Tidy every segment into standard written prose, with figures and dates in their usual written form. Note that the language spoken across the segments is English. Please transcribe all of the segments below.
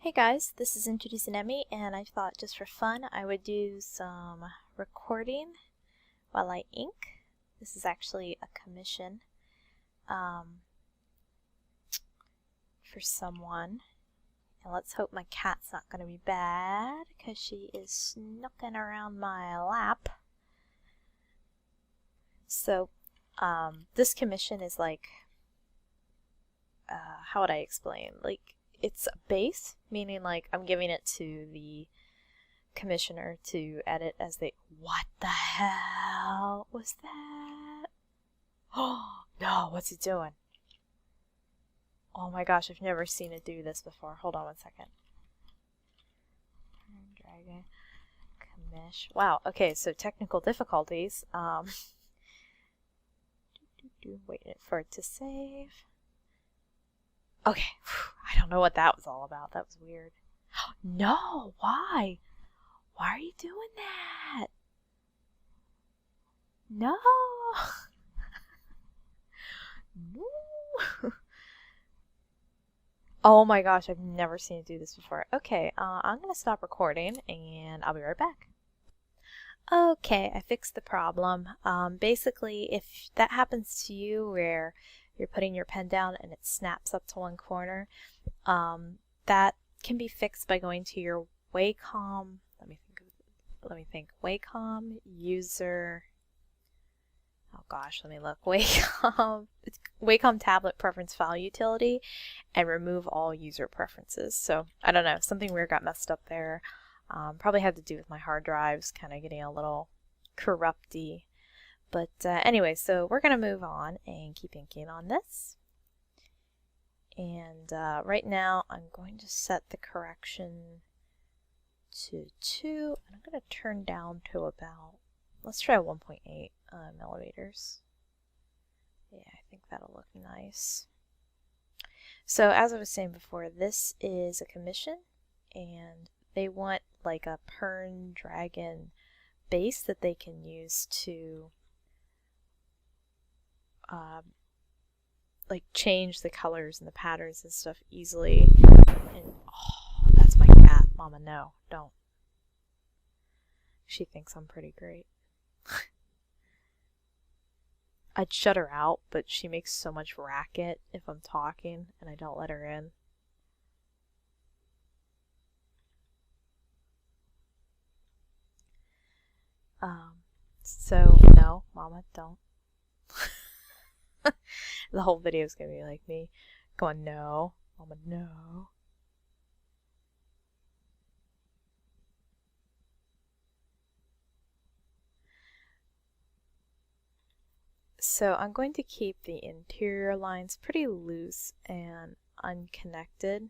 Hey guys, this is IntroducingEmy, and I thought just for fun I would do some recording while I ink. This is actually a commission for someone. And let's hope my cat's not going to be bad, because she is snooking around my lap. So this commission is like, how would I explain? Like, it's a base, meaning like I'm giving it to the commissioner to edit as they... What the hell was that? Oh no, what's it doing? Oh my gosh, I've never seen it do this before. Hold on one second. Dragon. Commish. Wow, okay, so technical difficulties. Waiting for it to save. Okay, I don't know what that was all about. That was weird. No, why? Why are you doing that? No. No. Oh my gosh, I've never seen it do this before. Okay, I'm going to stop recording and I'll be right back. Okay, I fixed the problem. Basically, if that happens to you where you're putting your pen down and it snaps up to one corner, that can be fixed by going to your Wacom, let me think, Wacom user, oh gosh, let me look, Wacom tablet preference file utility, and remove all user preferences. So, I don't know, something weird got messed up there. Probably had to do with my hard drives kind of getting a little corrupty. But anyway, so we're going to move on and keep inking on this. And right now I'm going to set the correction to 2, and I'm going to turn down to about, let's try 1.8 millimeters. Yeah, I think that'll look nice. So as I was saying before, this is a commission, and they want like a Pern-dragon base that they can use to like change the colors and the patterns and stuff easily. And oh, that's my cat. Mama, no, don't. She thinks I'm pretty great. I'd shut her out, but she makes so much racket if I'm talking and I don't let her in. So no, Mama, don't. The whole video is gonna be like me going, no, Mama, no. So I'm going to keep the interior lines pretty loose and unconnected.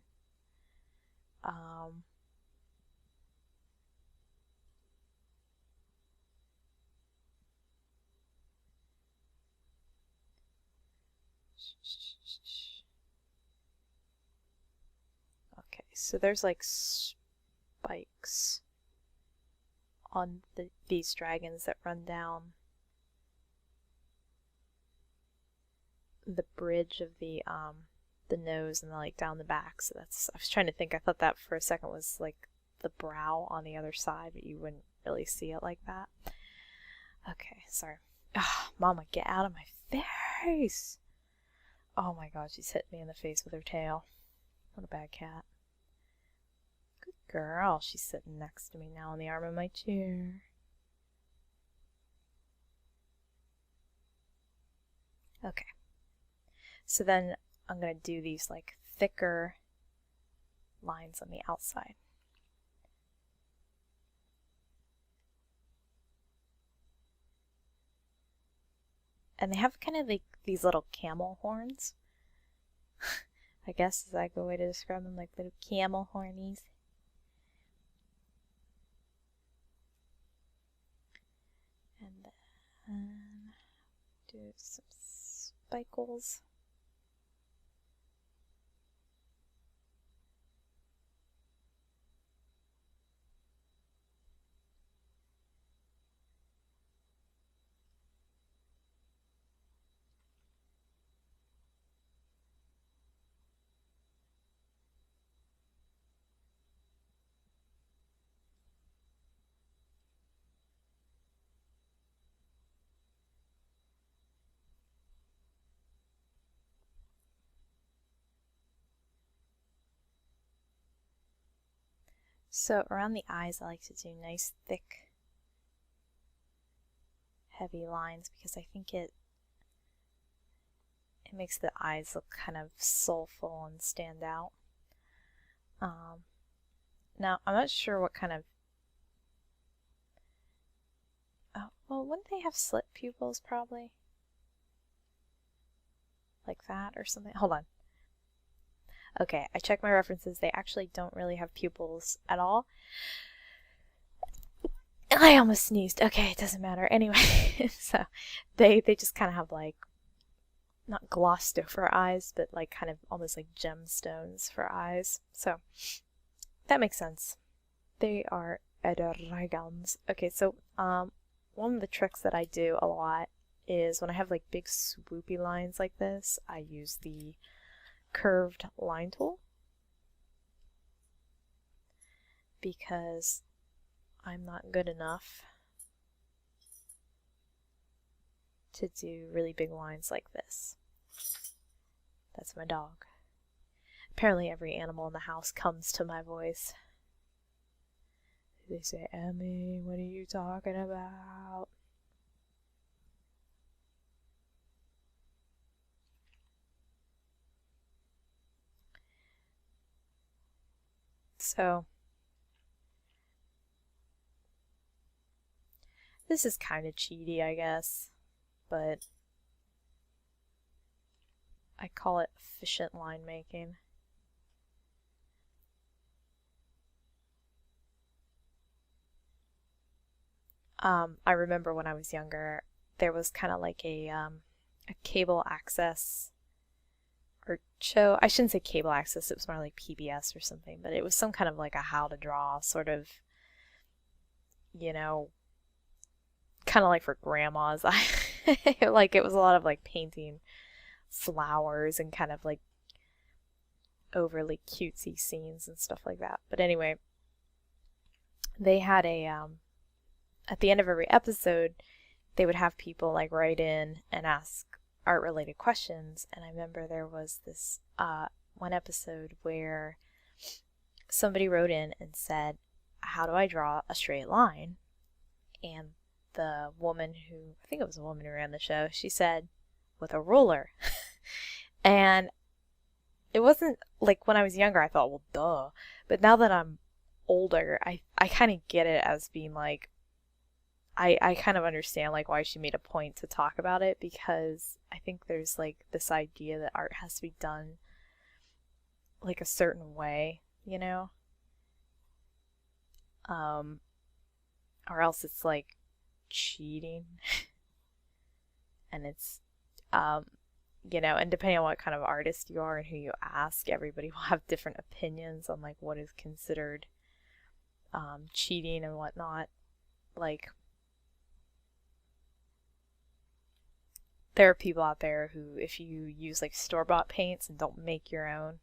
Okay, so there's like spikes on these dragons that run down the bridge of the nose and like down the back. So that's, I was trying to think, I thought that for a second was like the brow on the other side, but you wouldn't really see it like that. Okay, sorry. Oh, Mama, get out of my face! Oh my god, she's hit me in the face with her tail. What a bad cat. Good girl. She's sitting next to me now on the arm of my chair. Okay. So then I'm going to do these like thicker lines on the outside. And they have kind of like these little camel horns. I guess is like a way to describe them, like little camel hornies. And then do some spikes. So around the eyes, I like to do nice, thick, heavy lines because I think it makes the eyes look kind of soulful and stand out. Now, I'm not sure what kind of... Oh, well, wouldn't they have slit pupils, probably? Like that or something? Hold on. Okay, I checked my references. They actually don't really have pupils at all. I almost sneezed. Okay, it doesn't matter. Anyway, so they just kind of have like, not glossed over eyes, but like kind of almost like gemstones for eyes. So that makes sense. They are dragons. Okay, so one of the tricks that I do a lot is when I have like big swoopy lines like this, I use the curved line tool because I'm not good enough to do really big lines like this. That's my dog. Apparently every animal in the house comes to my voice. They say, "Emmy, what are you talking about?" So this is kind of cheaty, I guess, but I call it efficient line making. I remember when I was younger, there was kind of like a cable access or show. I shouldn't say cable access, it was more like PBS or something, but it was some kind of like a how to draw sort of, you know, kind of like for grandmas. Like it was a lot of like painting flowers and kind of like overly cutesy scenes and stuff like that. But anyway, they had a at the end of every episode, they would have people like write in and ask art related questions. And I remember there was this one episode where somebody wrote in and said, "How do I draw a straight line?" And the woman who, I think it was a woman who ran the show, she said, "With a ruler." And it wasn't like when I was younger, I thought, well, duh. But now that I'm older, I kind of get it as being like, I kind of understand like why she made a point to talk about it, because I think there's like this idea that art has to be done like a certain way, you know? Or else it's like cheating. And it's, you know, and depending on what kind of artist you are and who you ask, everybody will have different opinions on like what is considered cheating and whatnot. Like, there are people out there who, if you use like store-bought paints and don't make your own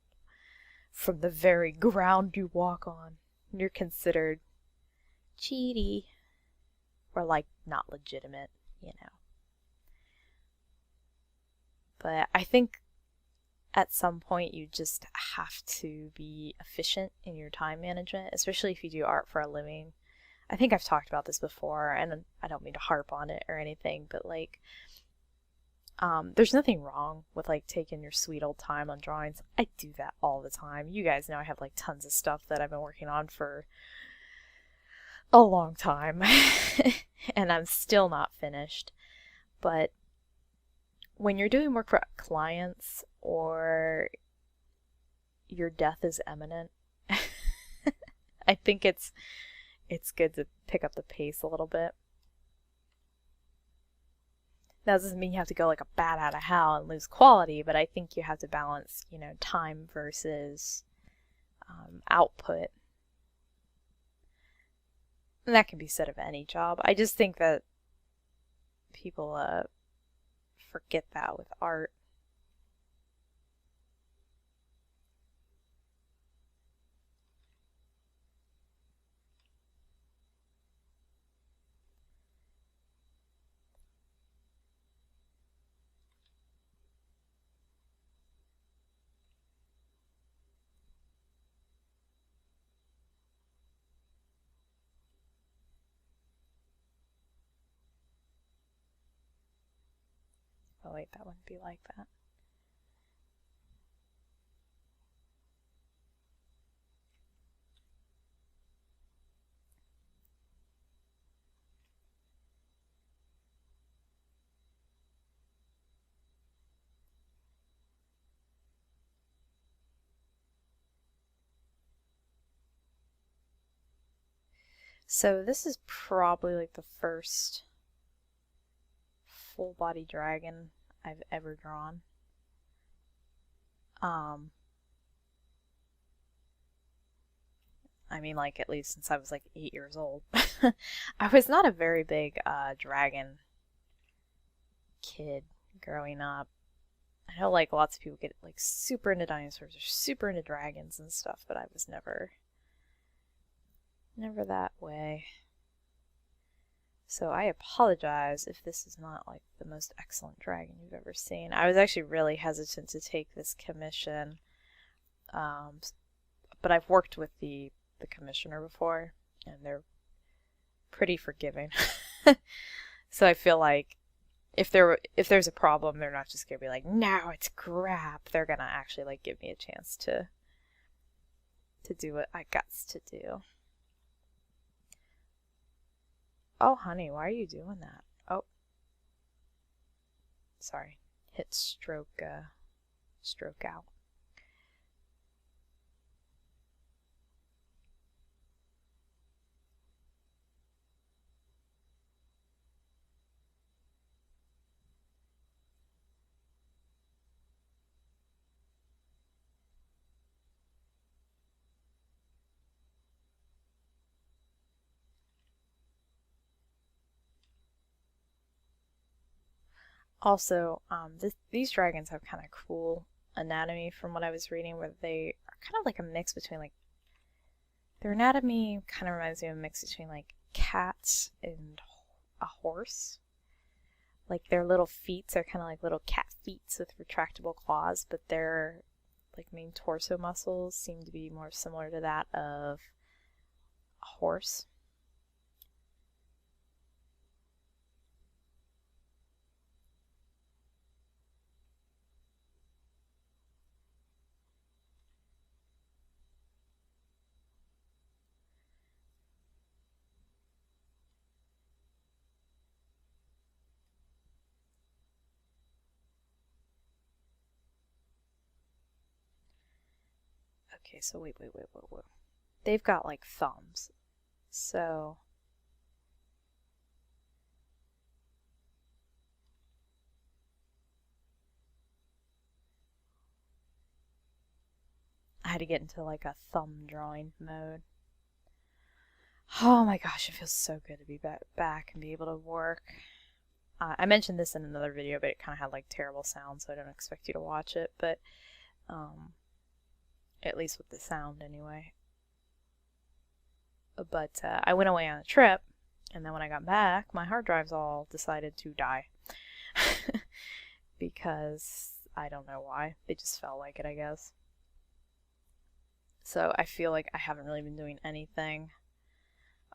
from the very ground you walk on, you're considered cheaty or like not legitimate, you know. But I think at some point you just have to be efficient in your time management, especially if you do art for a living. I think I've talked about this before, and I don't mean to harp on it or anything, but like, there's nothing wrong with like taking your sweet old time on drawings. I do that all the time. You guys know I have like tons of stuff that I've been working on for a long time and I'm still not finished. But when you're doing work for clients or your death is imminent, I think it's good to pick up the pace a little bit. That doesn't mean you have to go like a bat out of hell and lose quality, but I think you have to balance, you know, time versus output. And that can be said of any job. I just think that people forget that with art. wait, that wouldn't be like that. So this is probably like the first full body dragon I've ever drawn. I mean, like, at least since I was like 8 years old. I was not a very big dragon kid growing up. I know like lots of people get like super into dinosaurs or super into dragons and stuff, but I was never that way. So I apologize if this is not like the most excellent dragon you've ever seen. I was actually really hesitant to take this commission, but I've worked with the commissioner before, and they're pretty forgiving. So I feel like if there's a problem, they're not just gonna be like, no, it's crap. They're gonna actually like give me a chance to do what I got to do. Oh, honey, why are you doing that? Oh, sorry. Hit stroke out. Also, these dragons have kind of cool anatomy from what I was reading, where they are kind of like a mix between like, their anatomy kind of reminds me of a mix between like cats and a horse. Like their little feet are kind of like little cat feet with retractable claws, but their like main torso muscles seem to be more similar to that of a horse. Okay, so wait. They've got like thumbs. So I had to get into like a thumb drawing mode. Oh my gosh, it feels so good to be back and be able to work. I mentioned this in another video, but it kind of had like terrible sound, so I don't expect you to watch it, but at least with the sound anyway. But I went away on a trip, and then when I got back, my hard drives all decided to die. Because I don't know why. They just felt like it, I guess. So I feel like I haven't really been doing anything.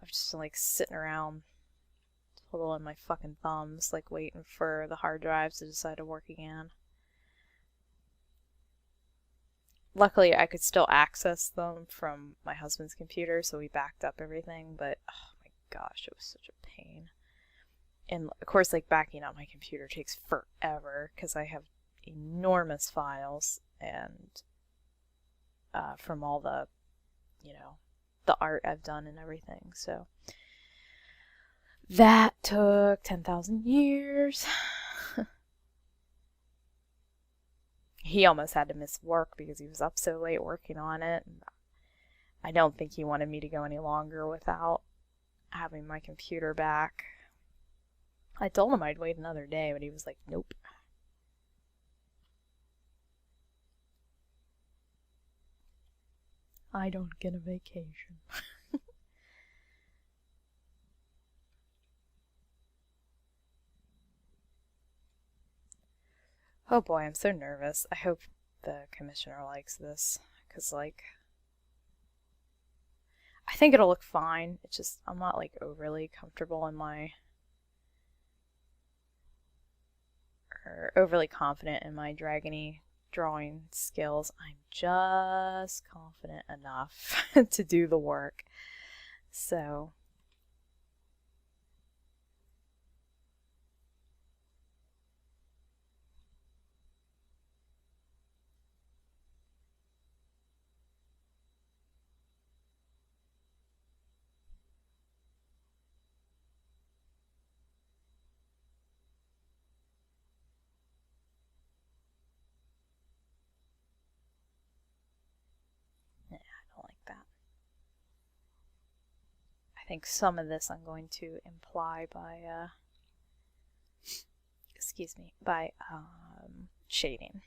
I've just been like sitting around twiddling my fucking thumbs, like waiting for the hard drives to decide to work again. Luckily, I could still access them from my husband's computer, so we backed up everything, but oh my gosh, it was such a pain. And of course, like backing up my computer takes forever because I have enormous files and from all the, the art I've done and everything. So that took 10,000 years. He almost had to miss work because he was up so late working on it. And I don't think he wanted me to go any longer without having my computer back. I told him I'd wait another day, but he was like, nope. I don't get a vacation. Oh boy, I'm so nervous. I hope the commissioner likes this, because, like, I think it'll look fine. It's just, I'm not, like, overly comfortable in my or overly confident in my dragony drawing skills. I'm just confident enough to do the work. So yeah, I don't like that. I think some of this I'm going to imply by excuse me, by shading.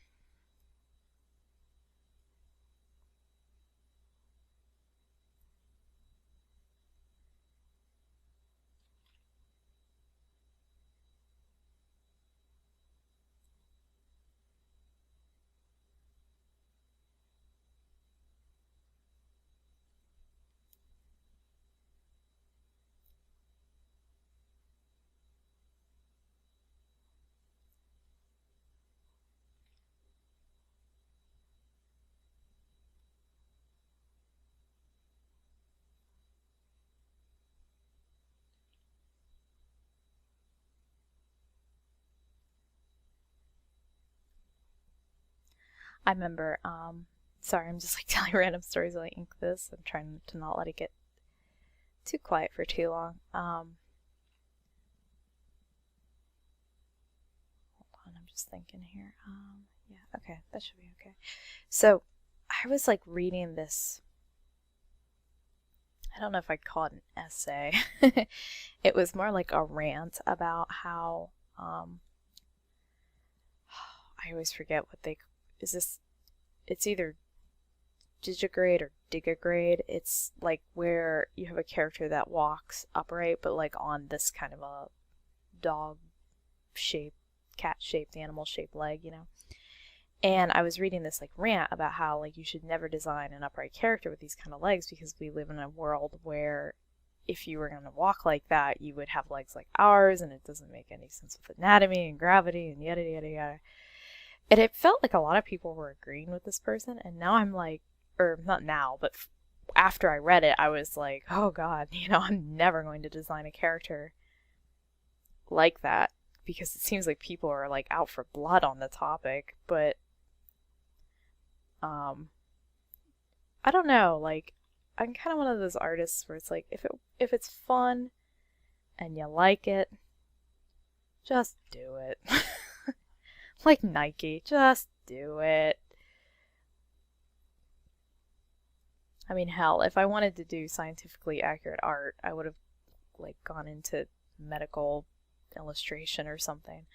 I remember, sorry, I'm just like telling random stories while I ink this. I'm trying to not let it get too quiet for too long. Hold on, I'm just thinking here. Yeah, okay, that should be okay. So I was like reading this, I don't know if I'd call it an essay. It was more like a rant about how, I always forget what it's either digigrade or digigrade. It's like where you have a character that walks upright, but like on this kind of a dog shaped, cat shaped, animal shaped leg, you know. And I was reading this like rant about how like you should never design an upright character with these kind of legs because we live in a world where if you were going to walk like that, you would have legs like ours, and it doesn't make any sense with anatomy and gravity and yada yada yada. And it felt like a lot of people were agreeing with this person, and now I'm like, or not now, but after I read it, I was like, oh god, you know, I'm never going to design a character like that because it seems like people are like out for blood on the topic. But I don't know, like I'm kind of one of those artists where it's like if it's fun and you like it, just do it. Like Nike, just do it. I mean, hell, if I wanted to do scientifically accurate art, I would have like gone into medical illustration or something.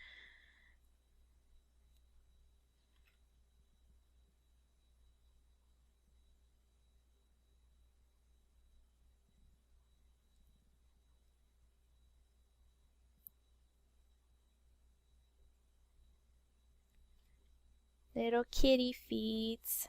Little kitty feet.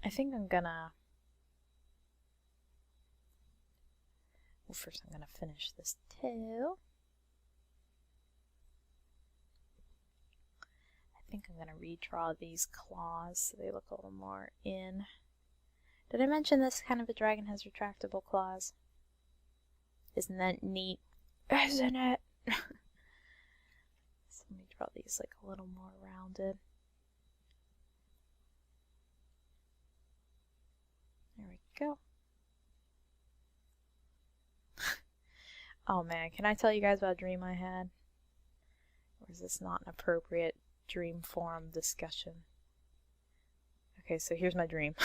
I think I'm gonna... Well, first I'm gonna finish this tail. I think I'm gonna redraw these claws so they look a little more in. Did I mention this kind of a dragon has retractable claws? Isn't that neat? Isn't it? So let me draw these like a little more rounded. There we go. Oh man, can I tell you guys about a dream I had? Where is this not an appropriate dream form discussion? Okay, so here's my dream.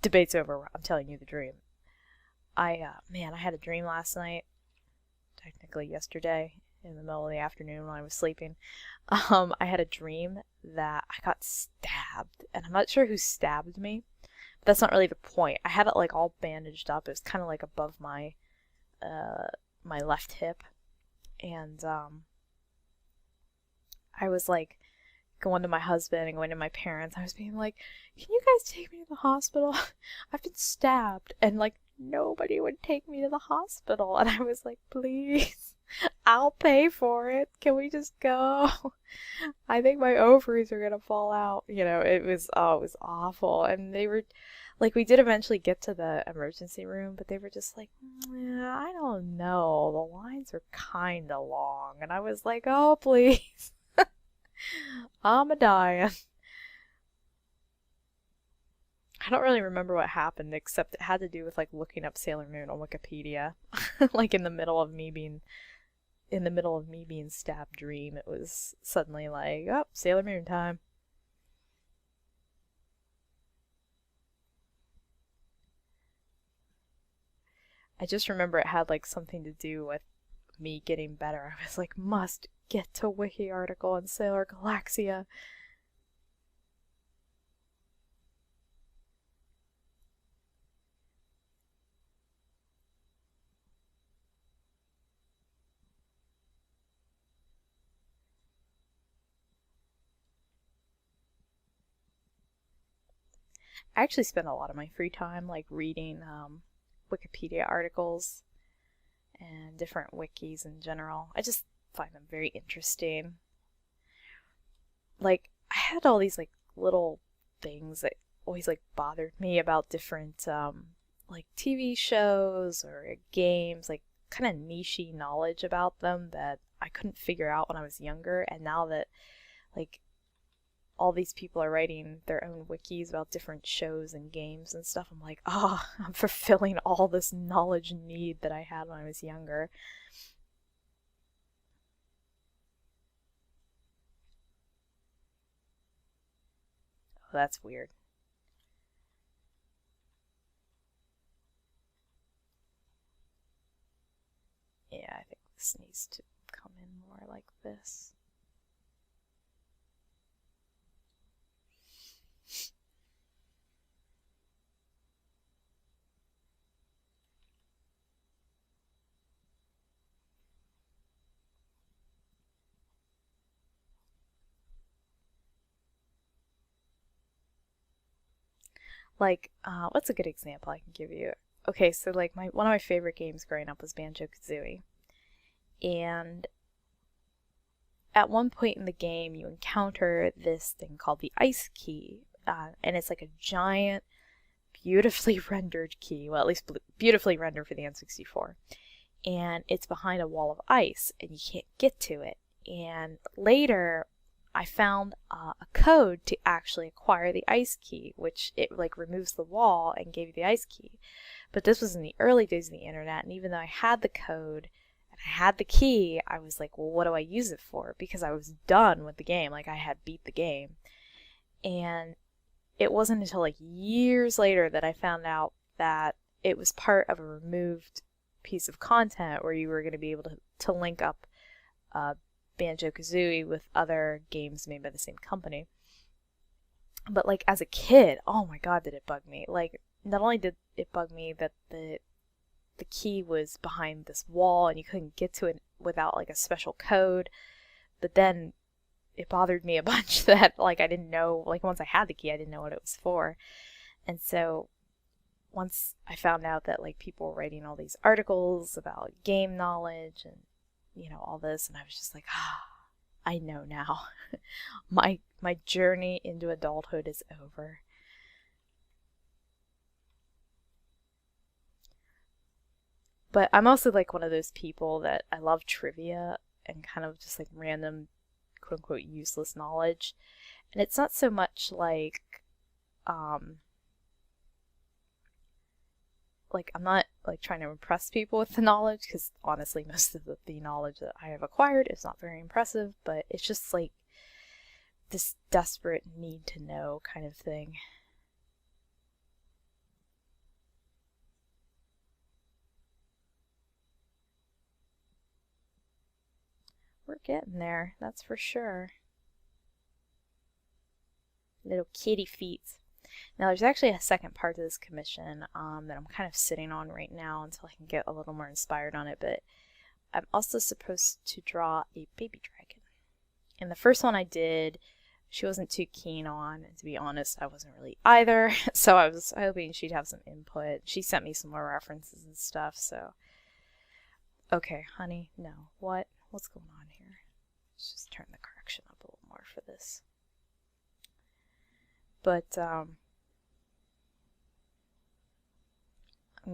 Debate's over. I'm telling you the dream. Man, I had a dream last night, technically yesterday, in the middle of the afternoon when I was sleeping. I had a dream that I got stabbed, and I'm not sure who stabbed me, but that's not really the point. I had it like all bandaged up. It was kind of like above my my left hip, and I was like going to my husband and going to my parents. I was being like, "Can you guys take me to the hospital? I've been stabbed," and like nobody would take me to the hospital, and I was like, "Please, I'll pay for it. Can we just go? I think my ovaries are gonna fall out." You know, it was awful. And they were like, we did eventually get to the emergency room, but they were just like, "Yeah, I don't know. The lines are kinda long." And I was like, "Oh, please. I'm a dying." I don't really remember what happened, except it had to do with like looking up Sailor Moon on Wikipedia. Like in the middle of me being stabbed dream, it was suddenly like, oh, Sailor Moon time. I just remember it had like something to do with me getting better. I was like, must get to wiki article on Sailor Galaxia. I actually spend a lot of my free time like reading Wikipedia articles and different wikis in general. I just find them very interesting. Like, I had all these like little things that always like bothered me about different like TV shows or games, like kind of niche-y knowledge about them that I couldn't figure out when I was younger, and now that like all these people are writing their own wikis about different shows and games and stuff, I'm like, oh, I'm fulfilling all this knowledge need that I had when I was younger. Oh, that's weird. Yeah, I think this needs to come in more like this. Like, what's a good example I can give you? Okay, so like one of my favorite games growing up was Banjo-Kazooie. And at one point in the game, you encounter this thing called the ice key. And it's like a giant, beautifully rendered key. Well, at least beautifully rendered for the N64. And it's behind a wall of ice, and you can't get to it. And later, I found a code to actually acquire the ice key, which it like removes the wall and gave you the ice key. But this was in the early days of the internet, and even though I had the code and I had the key, I was like, well, what do I use it for? Because I was done with the game, like I had beat the game. And it wasn't until like years later that I found out that it was part of a removed piece of content where you were going to be able to link up Banjo-Kazooie with other games made by the same company. But like as a kid, oh my god, did it bug me. Like not only did it bug me that the key was behind this wall and you couldn't get to it without like a special code, but then it bothered me a bunch that like I didn't know, like once I had the key I didn't know what it was for. And so once I found out that like people were writing all these articles about game knowledge and you know all this, and I was just like, I know now. my journey into adulthood is over. But I'm also like one of those people that I love trivia and kind of just like random quote unquote useless knowledge. And it's not so much like like, I'm not like trying to impress people with the knowledge, because honestly most of the knowledge that I have acquired is not very impressive, but it's just like this desperate need to know kind of thing. We're getting there, that's for sure. Little kitty feet. Now there's actually a second part to this commission that I'm kind of sitting on right now until I can get a little more inspired on it, but I'm also supposed to draw a baby dragon. And the first one I did, she wasn't too keen on, and to be honest, I wasn't really either, so I was hoping she'd have some input. She sent me some more references and stuff, so... Okay, honey, no. What's going on here? Let's just turn the correction up a little more for this. But, I'm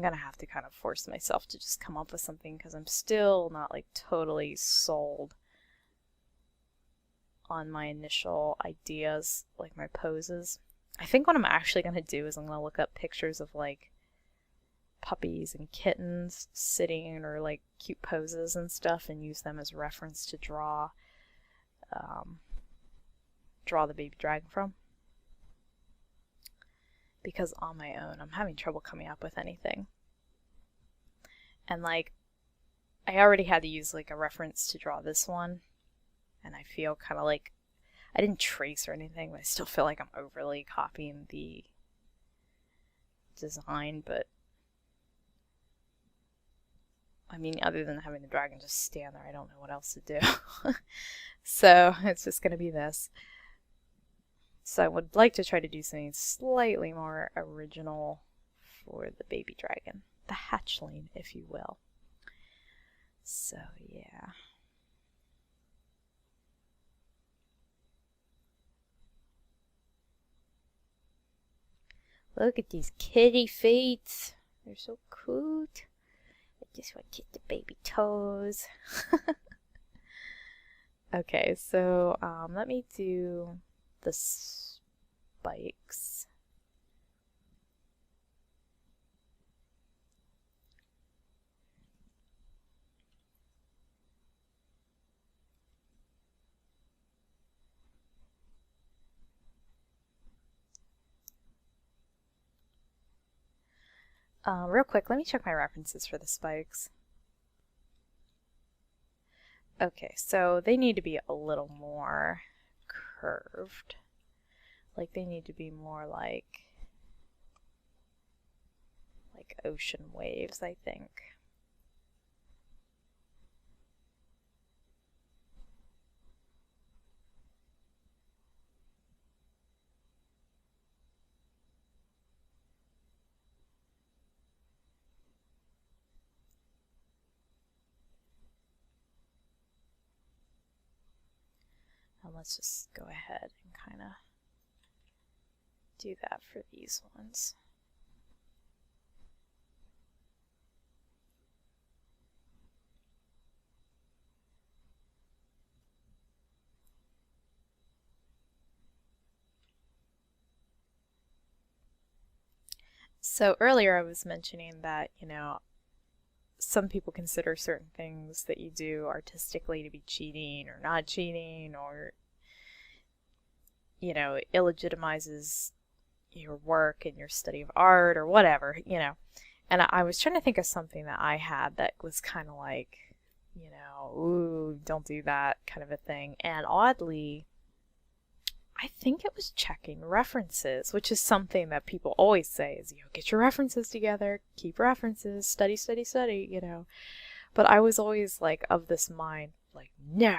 gonna have to kind of force myself to just come up with something, because I'm still not like totally sold on my initial ideas, like my poses. I think what I'm actually gonna do is I'm gonna look up pictures of like puppies and kittens sitting, or like cute poses and stuff, and use them as reference to draw the baby dragon from. Because on my own, I'm having trouble coming up with anything. And like, I already had to use like a reference to draw this one, and I feel kind of like, I didn't trace or anything, but I still feel like I'm overly copying the design, but I mean, other than having the dragon just stand there, I don't know what else to do. So it's just going to be this. So I would like to try to do something slightly more original for the baby dragon. The hatchling, if you will. So, yeah. Look at these kitty feet. They're so cute. I just want to get the baby toes. Okay, so let me do the spikes. Real quick, let me check my references for the spikes. Okay, so they need to be a little more curved. Like, they need to be more like ocean waves, I think. And let's just go ahead and kind of do that for these ones. So earlier I was mentioning that, you know, some people consider certain things that you do artistically to be cheating or not cheating, or, you know, illegitimizes your work and your study of art or whatever, you know. And I was trying to think of something that I had that was kind of like, you know, ooh, don't do that kind of a thing. And oddly, I think it was checking references, which is something that people always say is, you know, get your references together, keep references, study, study, study, you know. But I was always like of this mind, like, no,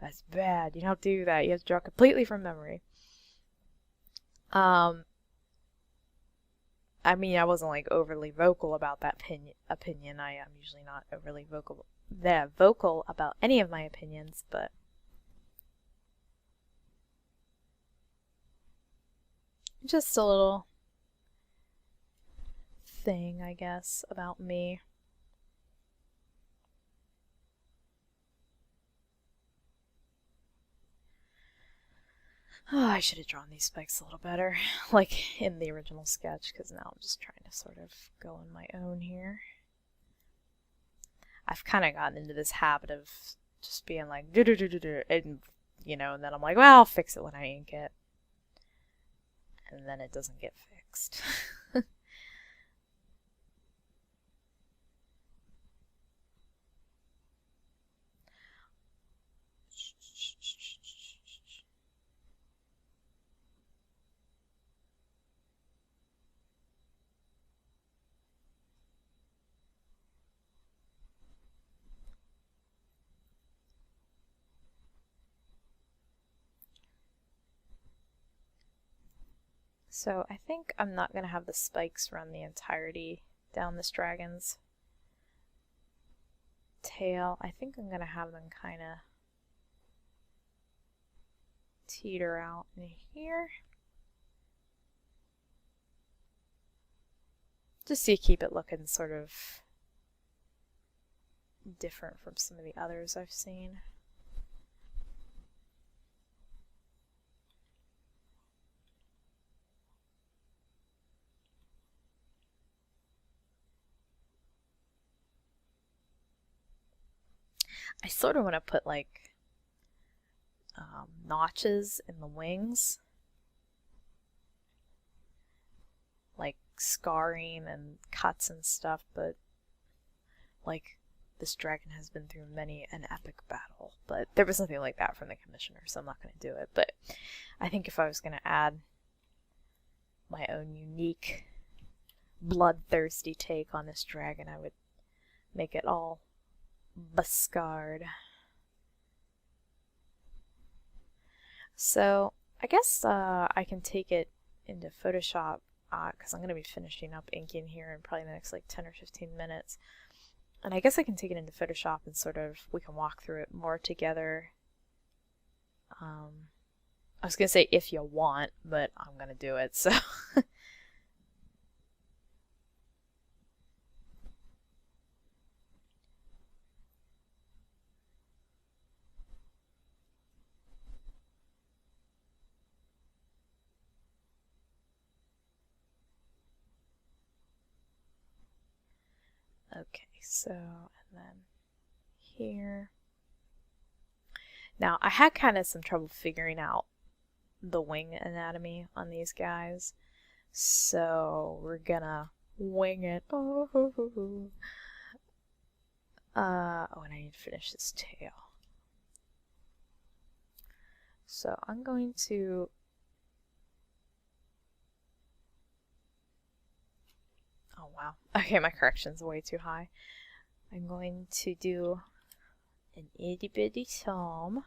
that's bad. You don't do that. You have to draw completely from memory. I mean, I wasn't like overly vocal about that opinion. I am usually not overly vocal about any of my opinions, but just a little thing, I guess, about me. Oh, I should have drawn these spikes a little better, like in the original sketch, because now I'm just trying to sort of go on my own here. I've kind of gotten into this habit of just being like, and you know, and then I'm like, well, I'll fix it when I ink it. And then it doesn't get fixed. So I think I'm not going to have the spikes run the entirety down this dragon's tail. I think I'm going to have them kind of teeter out in here. Just to keep it looking sort of different from some of the others I've seen. I sort of want to put like notches in the wings, like scarring and cuts and stuff, but like this dragon has been through many an epic battle, but there was nothing like that from the commissioner, so I'm not going to do it. But I think if I was going to add my own unique bloodthirsty take on this dragon, I would make it all Buscard. So I guess I can take it into Photoshop because I'm going to be finishing up inking here in probably the next like 10 or 15 minutes. And I guess I can take it into Photoshop and sort of, we can walk through it more together. I was going to say if you want, but I'm going to do it, so. Okay, so, and then here. Now, I had kind of some trouble figuring out the wing anatomy on these guys, so we're gonna wing it. Oh, and I need to finish this tail. So I'm going to oh wow. Okay, my correction's way too high. I'm going to do an itty bitty thumb.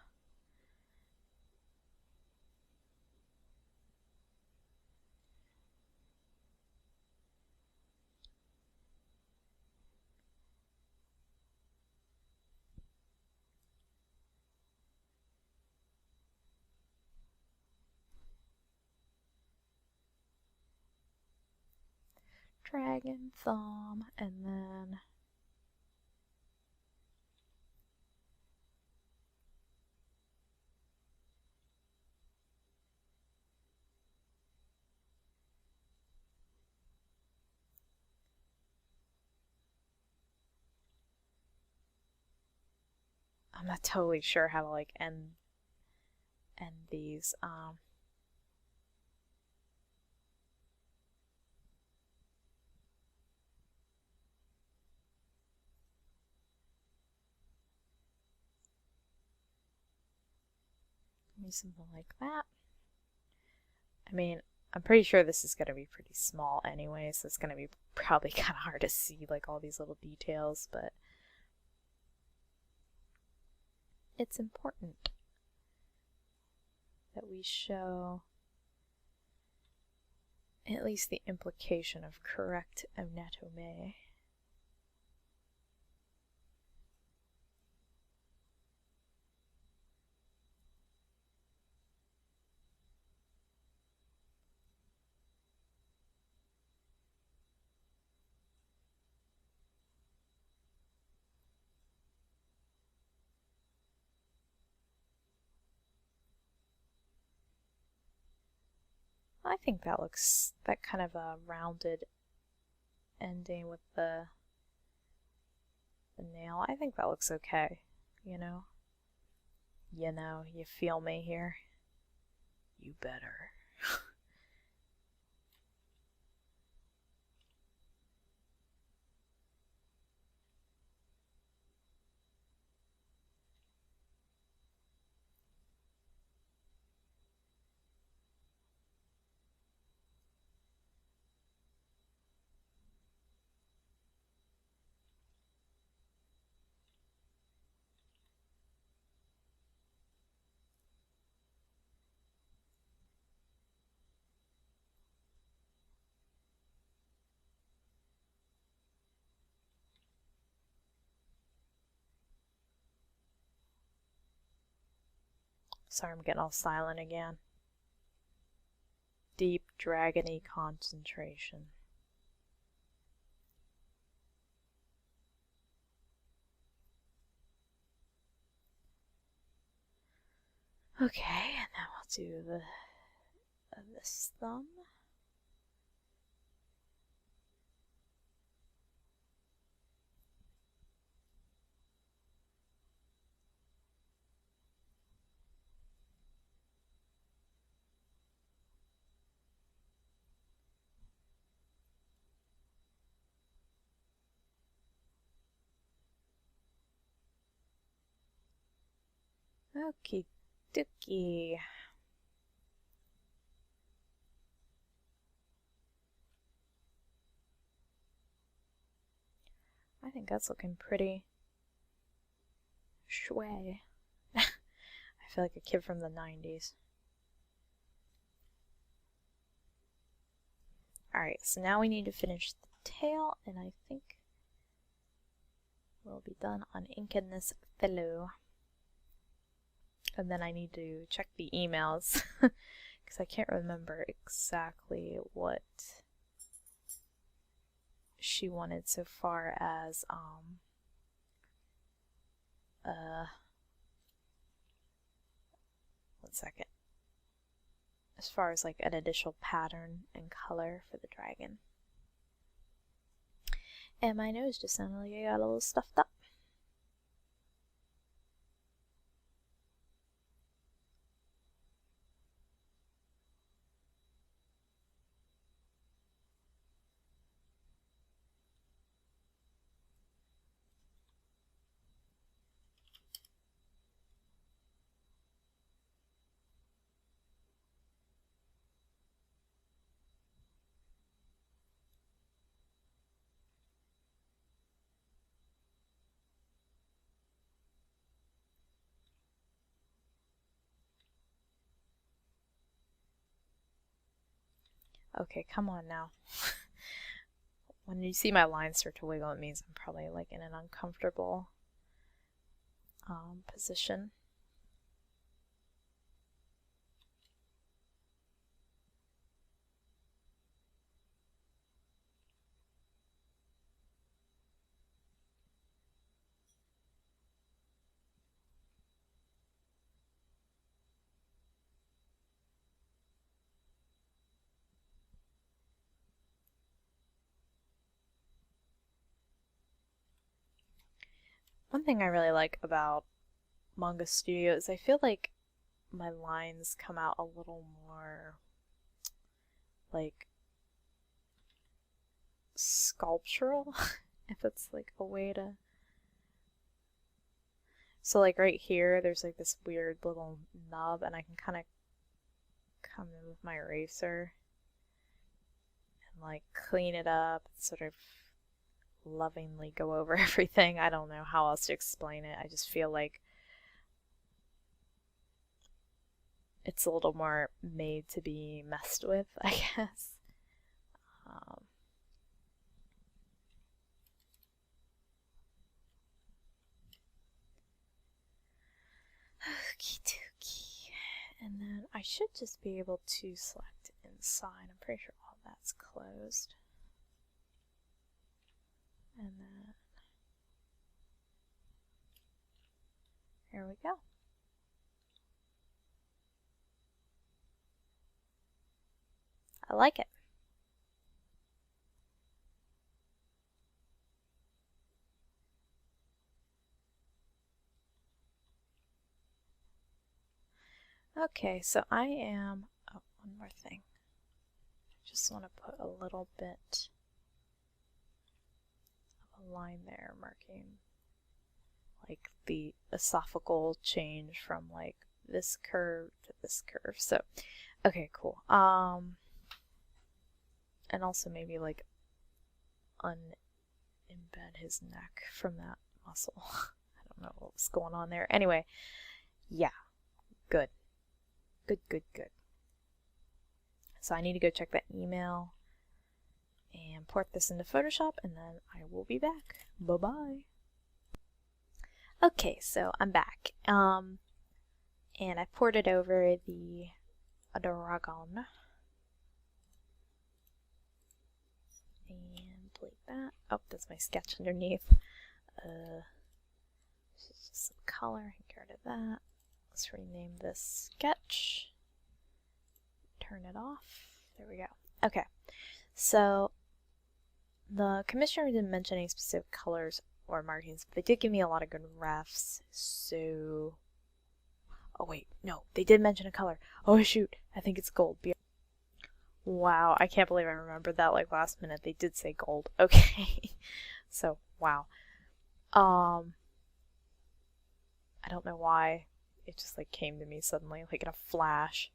Dragon thumb, and then I'm not totally sure how to like end these. Maybe something like that. I mean, I'm pretty sure this is going to be pretty small anyway, so it's going to be probably kind of hard to see like all these little details, but it's important that we show at least the implication of correct anatomy. I think that looks, that kind of a rounded ending with the nail, I think that looks okay, you know? You know, you feel me here? You better. Sorry, I'm getting all silent again. Deep dragony concentration. Okay, and now I'll do this thumb. Okie dokie. I think that's looking pretty shway. I feel like a kid from the 90s. Alright, so now we need to finish the tail, and I think we'll be done on inking this fellow. And then I need to check the emails, because I can't remember exactly what she wanted so far as, one second. As far as like an initial pattern and color for the dragon. And my nose just sounded like I got a little stuffed up. Okay, come on now. When you see my lines start to wiggle, it means I'm probably like in an uncomfortable position. One thing I really like about MangaStudio is I feel like my lines come out a little more like sculptural, if it's like a way to. So like right here, there's like this weird little nub, and I can kind of come in with my eraser and like clean it up, sort of lovingly go over everything. I don't know how else to explain it. I just feel like it's a little more made to be messed with, I guess. Okie dokie. And then I should just be able to select inside. I'm pretty sure all that's closed. And then here we go. I like it. Okay, so I am, oh, one more thing. Just want to put a little bit of a line there marking like the esophageal change from like this curve to this curve. So, okay, cool. And also maybe like embed his neck from that muscle. I don't know what was going on there. Anyway, yeah, good. Good. So I need to go check that email and port this into Photoshop, and then I will be back. Bye-bye. Okay, so I'm back. And I ported over the dragon. And delete that. Oh, that's my sketch underneath. Just some color, get rid of that. Let's rename this sketch. Turn it off. There we go. Okay, so the commissioner didn't mention any specific colors or markings, but they did give me a lot of good refs. So, oh wait, no, they did mention a color. Oh shoot, I think it's gold. Wow, I can't believe I remembered that like last minute. They did say gold. Okay, so wow. I don't know why. It just like came to me suddenly, like in a flash.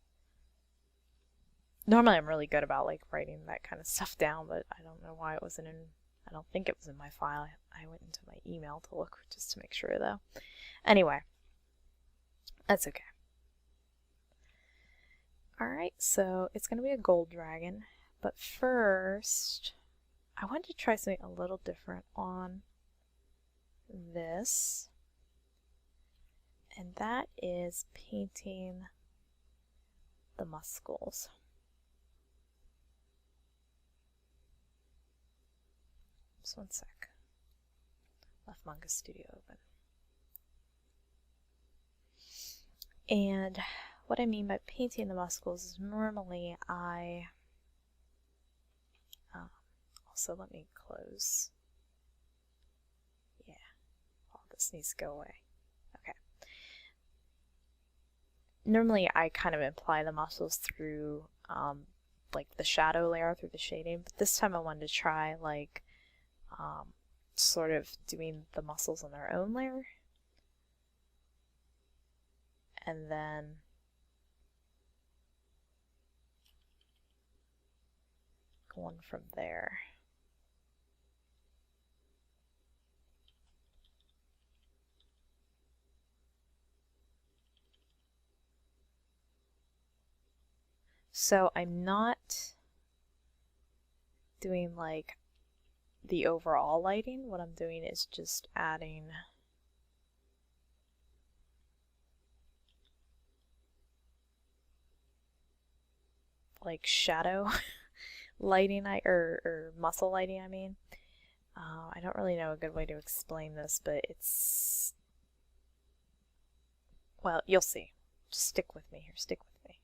Normally I'm really good about like writing that kind of stuff down, but I don't know why it wasn't in, I don't think it was in my file. I went into my email to look just to make sure though. Anyway, that's okay. Alright, so it's going to be a gold dragon, but first I wanted to try something a little different on this. And that is painting the muscles. Just one sec. Left MangaStudio open. And what I mean by painting the muscles is normally I... also, let me close. Yeah, all this needs to go away. Okay. Normally I kind of imply the muscles through like the shadow layer, through the shading, but this time I wanted to try like sort of doing the muscles on their own layer and then going from there. So I'm not doing like the overall lighting. What I'm doing is just adding like shadow lighting, or muscle lighting, I mean. I don't really know a good way to explain this, but it's, well, you'll see. Just stick with me here, stick with me.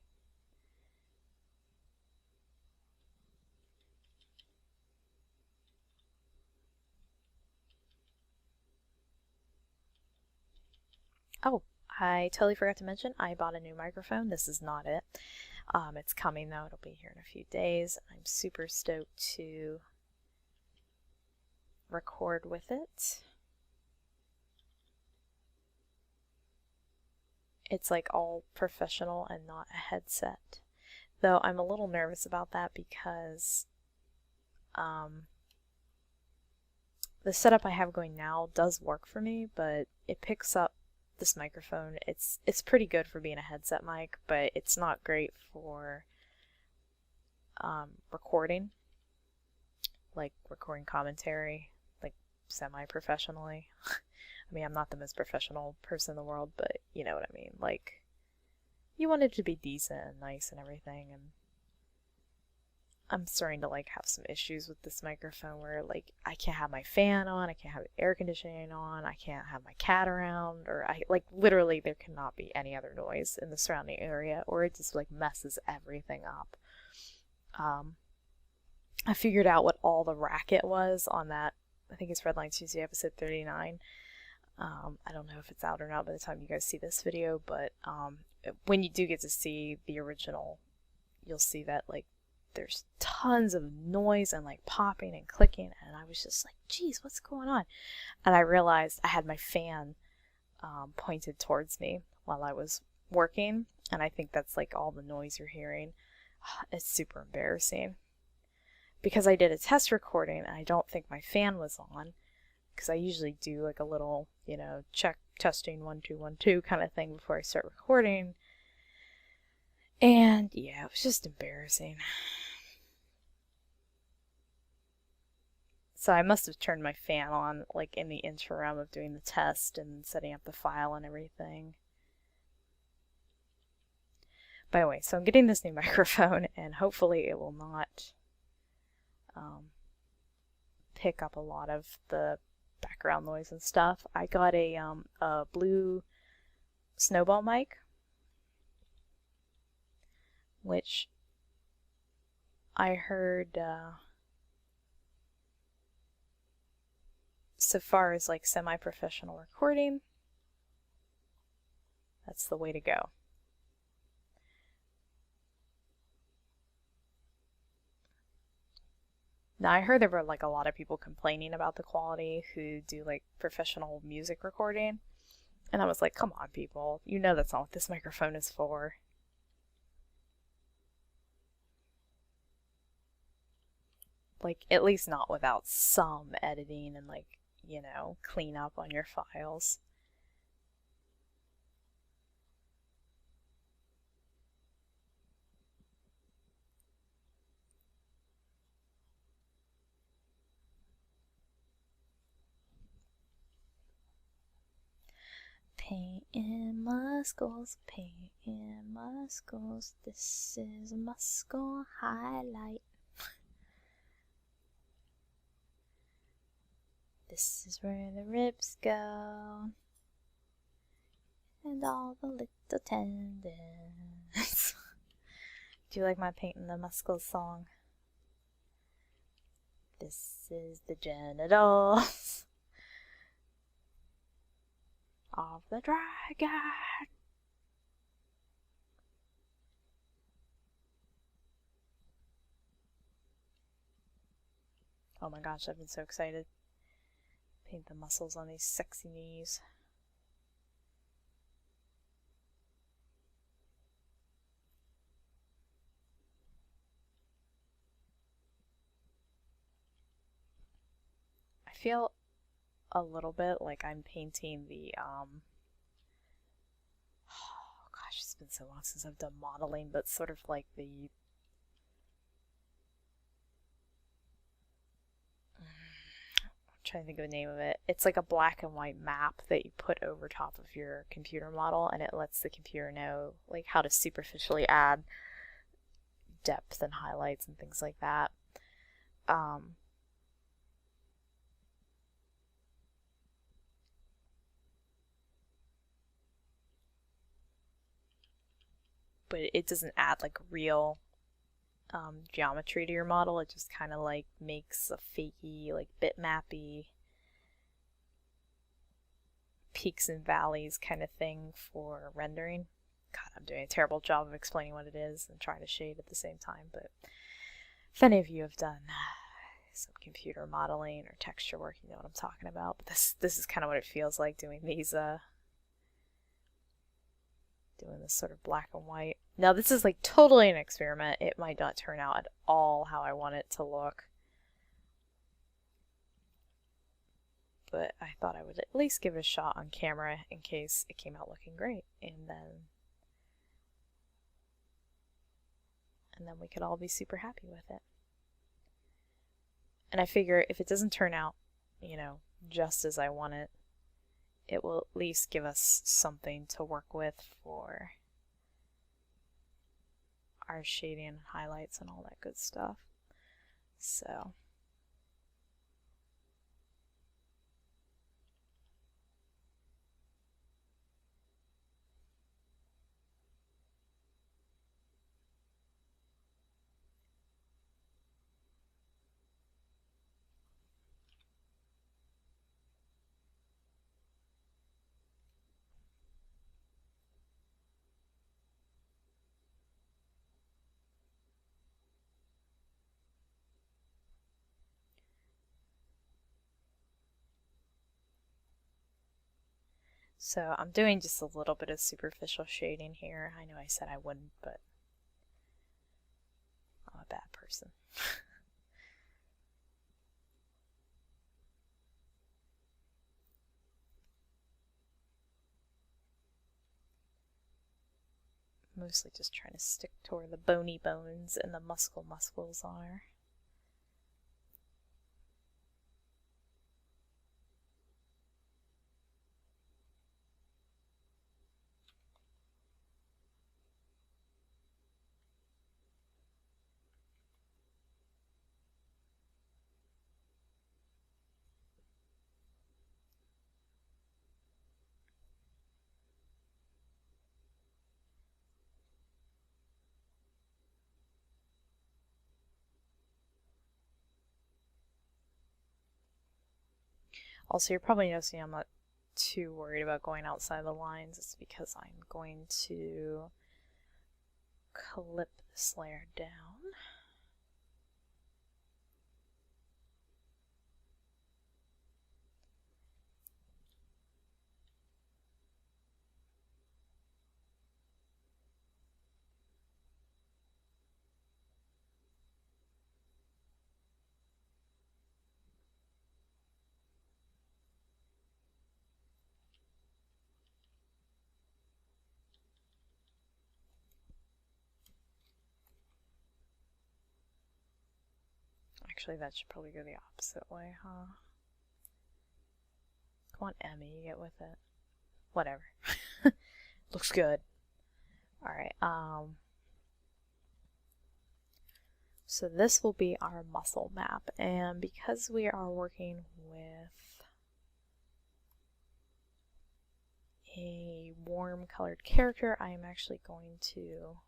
Oh, I totally forgot to mention, I bought a new microphone. This is not it. It's coming though, it'll be here in a few days. I'm super stoked to record with it. It's like all professional and not a headset. Though I'm a little nervous about that because the setup I have going now does work for me, but it picks up this microphone. It's pretty good for being a headset mic, but it's not great for recording, like recording commentary, like semi-professionally. I mean, I'm not the most professional person in the world, but you know what I mean. Like, you want it to be decent and nice and everything, and I'm starting to like have some issues with this microphone where like I can't have my fan on, I can't have air conditioning on, I can't have my cat around, or I like literally there cannot be any other noise in the surrounding area, or it just like messes everything up. I figured out what all the racket was on that. I think it's Redline Tuesday episode 39. I don't know if it's out or not by the time you guys see this video, but when you do get to see the original, you'll see that like there's tons of noise and like popping and clicking, and I was just like, geez, what's going on? And I realized I had my fan pointed towards me while I was working, and I think that's like all the noise you're hearing. It's super embarrassing because I did a test recording and I don't think my fan was on, because I usually do like a little, you know, check, testing, 1 2 1 2 kind of thing before I start recording. And yeah, it was just embarrassing. So I must have turned my fan on like in the interim of doing the test and setting up the file and everything. By the way, so I'm getting this new microphone, and hopefully it will not pick up a lot of the background noise and stuff. I got a blue snowball mic, which I heard so far as like semi-professional recording, that's the way to go. Now, I heard there were like a lot of people complaining about the quality who do like professional music recording, and I was like, come on people, you know that's not what this microphone is for. Like, at least not without some editing and like, you know, clean up on your files. Painting muscles, painting muscles, this is a muscle highlight. This is where the ribs go, and all the little tendons. Do you like my Painting the Muscles song? This is the genitals of the dragon. Oh my gosh, I've been so excited. Paint the muscles on these sexy knees. I feel a little bit like I'm painting the oh gosh, it's been so long since I've done modeling, but sort of like the I'm trying to think of the name of it. It's like a black and white map that you put over top of your computer model, and it lets the computer know like how to superficially add depth and highlights and things like that. But it doesn't add like real geometry to your model. It just kind of like makes a fakey, like bitmappy peaks and valleys kind of thing for rendering. God, I'm doing a terrible job of explaining what it is and trying to shade at the same time, but if any of you have done some computer modeling or texture work, you know what I'm talking about. But this is kind of what it feels like doing these doing this sort of black and white. Now this is like totally an experiment. It might not turn out at all how I want it to look, but I thought I would at least give it a shot on camera in case it came out looking great, and then we could all be super happy with it. And I figure if it doesn't turn out, you know, just as I want it, it will at least give us something to work with for our shading and highlights and all that good stuff. So So I'm doing just a little bit of superficial shading here. I know I said I wouldn't, but I'm a bad person. Mostly just trying to stick to where the bony bones and the muscles are. Also, you're probably noticing I'm not too worried about going outside the lines. It's because I'm going to clip this layer down. Actually, that should probably go the opposite way, huh? Come on, Emmy, get with it. Whatever. Looks good. Alright, so this will be our muscle map, and because we are working with a warm colored character, I am actually going to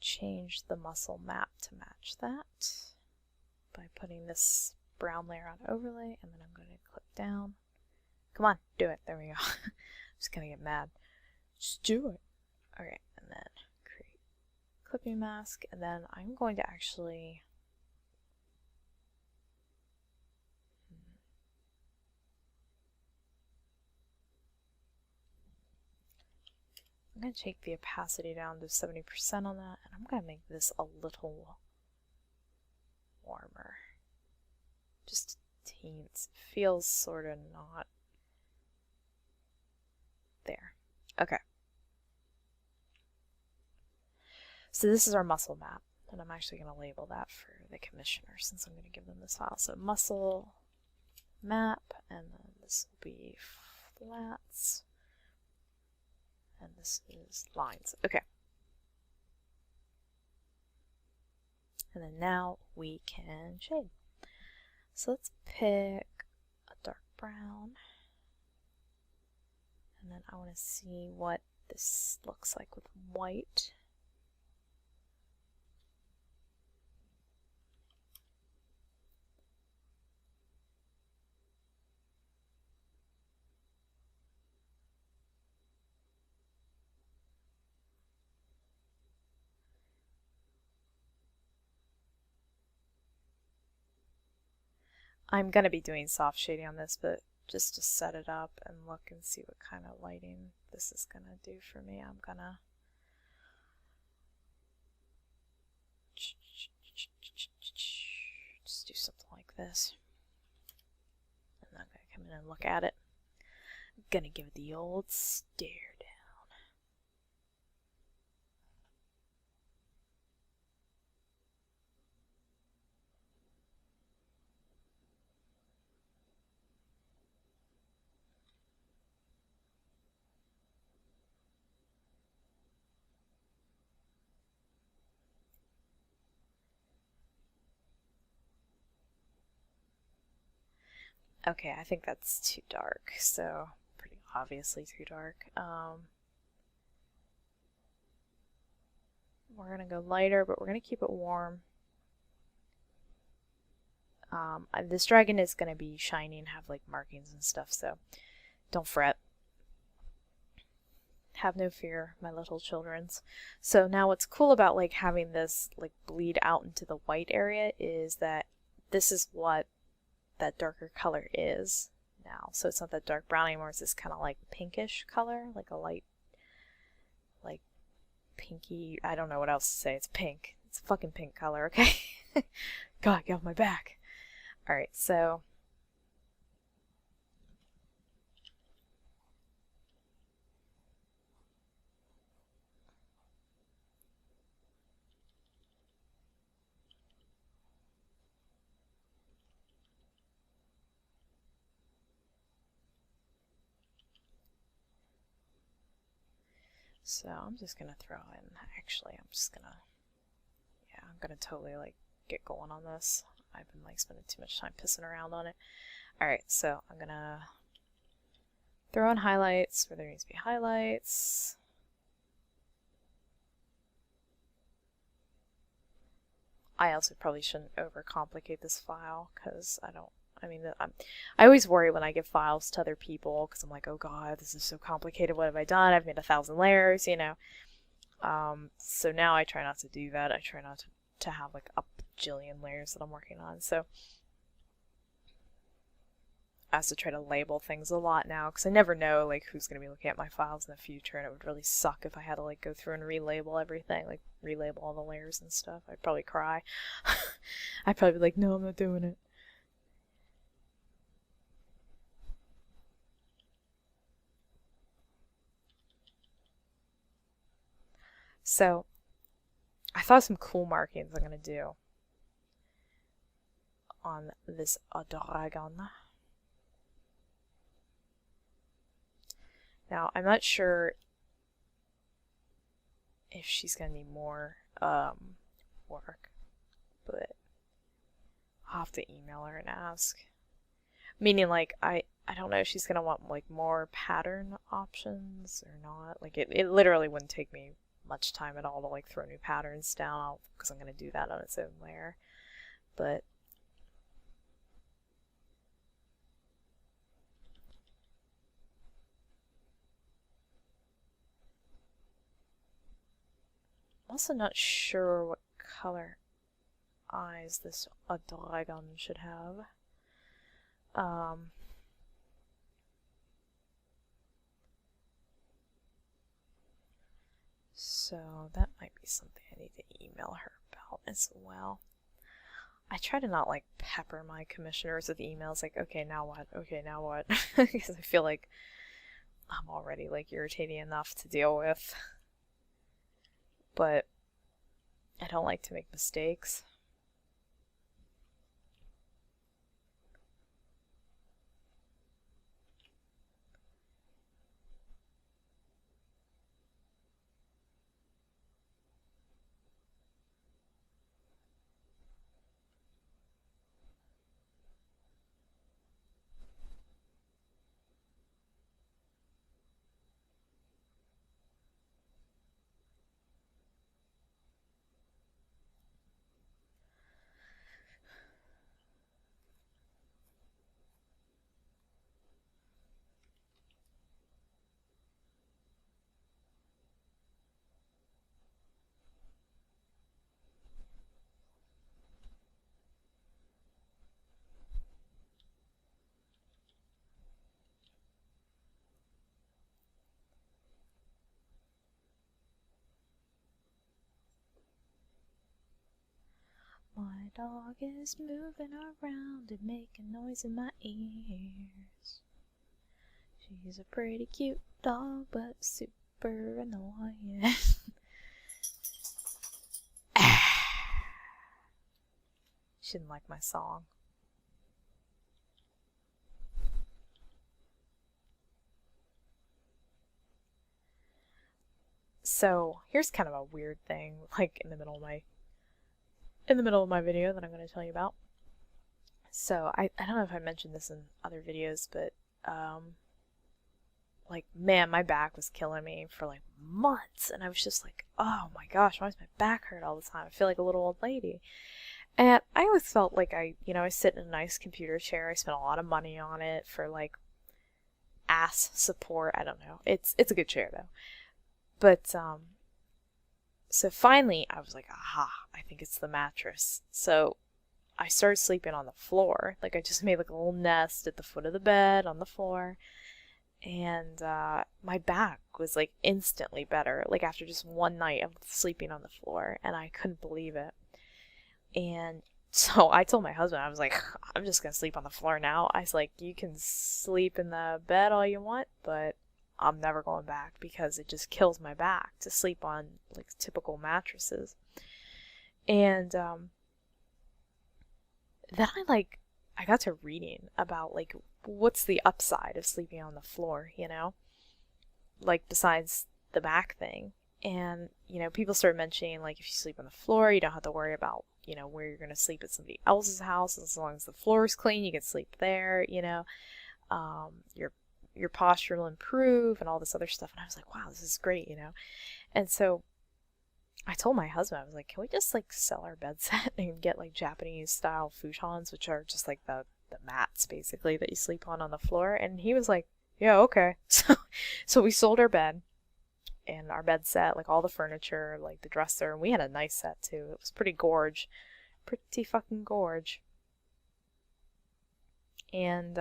change the muscle map to match that by putting this brown layer on overlay, and then I'm going to click down. Come on, do it. There we go. I'm just gonna get mad. Just do it. Okay, and then create clipping mask, and then I'm going to actually I'm going to take the opacity down to 70% on that, and I'm going to make this a little warmer. Just teens. Feels sort of not there. Okay. So this is our muscle map, and I'm actually going to label that for the commissioner since I'm going to give them this file. So muscle map, and then this will be flats. And this is lines. Okay. And then now we can shade. So let's pick a dark brown. And then I want to see what this looks like with white. I'm going to be doing soft shading on this, but just to set it up and look and see what kind of lighting this is going to do for me, I'm going to just do something like this. And I'm going to come in and look at it. I'm going to give it the old stare down. Okay, I think that's too dark, so pretty obviously too dark. We're going to go lighter, but we're going to keep it warm. This dragon is going to be shiny and have like markings and stuff, so don't fret. Have no fear, my little childrens. So now what's cool about like having this like bleed out into the white area is that this is what that darker color is. Now now. So it's not that dark brown anymore, it's this kind of like pinkish color, like a light, like pinky, I don't know what else to say, it's pink. It's a fucking pink color, okay? God, get off my back. Alright, so I'm just gonna throw in, actually, I'm gonna totally like get going on this. I've been like spending too much time pissing around on it. Alright, so I'm gonna throw in highlights where there needs to be highlights. I also probably shouldn't overcomplicate this file because I always worry when I give files to other people because I'm like, oh god, this is so complicated, what have I done? I've made 1,000 layers, you know. So now I try not to do that. I try not to have like a bajillion layers that I'm working on. So I also try to label things a lot now because I never know like who's going to be looking at my files in the future, and it would really suck if I had to like go through and relabel everything, like relabel all the layers and stuff. I'd probably cry. I'd probably be like, no, I'm not doing it. So I thought of some cool markings I'm going to do on this dragon. Now, I'm not sure if she's going to need more work, but I'll have to email her and ask. Meaning, like, I don't know if she's going to want, like, more pattern options or not. Like, it literally wouldn't take me much time at all to, like, throw new patterns down, because I'm going to do that on its own layer. But I'm also not sure what color eyes this dragon should have. So that might be something I need to email her about as well. I try to not like pepper my commissioners with emails like, okay, now what? Okay, now what? Because I feel like I'm already like irritating enough to deal with. But I don't like to make mistakes. My dog is moving around and making noise in my ears. She's a pretty cute dog, but super annoying. She didn't like my song. So here's kind of a weird thing, like in the middle of my video that I'm going to tell you about. So I don't know if I mentioned this in other videos, but like, man, my back was killing me for like months, and I was just like, oh my gosh, why does my back hurt all the time? I feel like a little old lady. And I always felt like I sit in a nice computer chair. I spent a lot of money on it for like ass support. I don't know. It's a good chair though. But so finally I was like, aha, I think it's the mattress. So I started sleeping on the floor. Like I just made like a little nest at the foot of the bed on the floor. And my back was like instantly better, like after just one night of sleeping on the floor, and I couldn't believe it. And so I told my husband, I was like, I'm just gonna sleep on the floor now. I was like, you can sleep in the bed all you want, but I'm never going back because it just kills my back to sleep on like typical mattresses. And then I got to reading about like what's the upside of sleeping on the floor, you know? Like besides the back thing. And, you know, people started mentioning like if you sleep on the floor, you don't have to worry about, you know, where you're going to sleep at somebody else's house. As long as the floor is clean, you can sleep there, you know. Your posture will improve and all this other stuff. And I was like, wow, this is great, you know. And so I told my husband, I was like, can we just like sell our bed set and get like Japanese style futons, which are just like the mats basically that you sleep on the floor? And he was like, yeah, okay. So we sold our bed and our bed set, like all the furniture, like the dresser, and we had a nice set too. It was pretty gorge. Pretty fucking gorge. And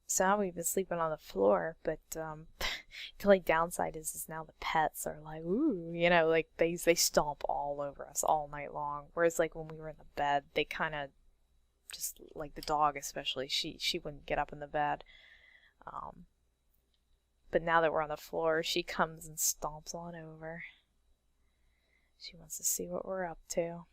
so now we've been sleeping on the floor, but the only downside is now the pets are like, ooh, you know, like they stomp all over us all night long. Whereas like when we were in the bed, they kind of just like the dog especially, she wouldn't get up in the bed. But now that we're on the floor, she comes and stomps on over. She wants to see what we're up to.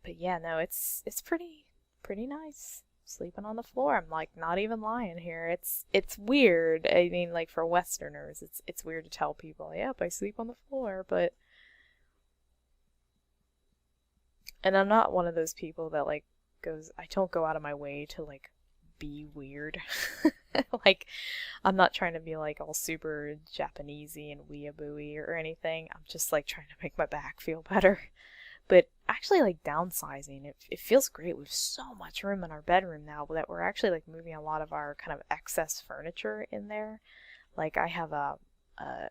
But yeah, no, it's pretty nice sleeping on the floor. I'm like not even lying here. It's weird. I mean, like for Westerners, it's weird to tell people, yep, I sleep on the floor, but and I'm not one of those people that like I don't go out of my way to like be weird. Like I'm not trying to be like all super Japanesey and weeaboo-y or anything. I'm just like trying to make my back feel better. But actually, like downsizing, it feels great. We have so much room in our bedroom now that we're actually like moving a lot of our kind of excess furniture in there. Like I have a, a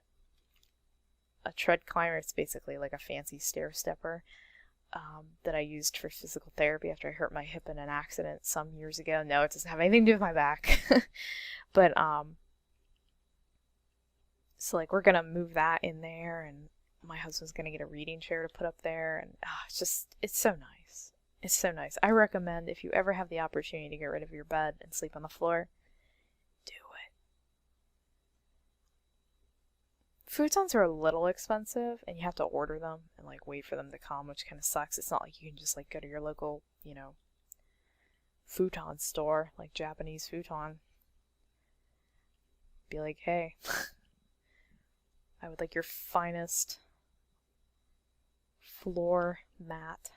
tread climber. It's basically like a fancy stair stepper that I used for physical therapy after I hurt my hip in an accident some years ago. No, it doesn't have anything to do with my back. But so like we're gonna move that in there, and my husband's gonna get a reading chair to put up there, and it's so nice. It's so nice. I recommend if you ever have the opportunity to get rid of your bed and sleep on the floor, do it. Futons are a little expensive, and you have to order them and like wait for them to come, which kind of sucks. It's not like you can just like go to your local, you know, futon store, like Japanese futon. Be like, hey, I would like your finest floor mat.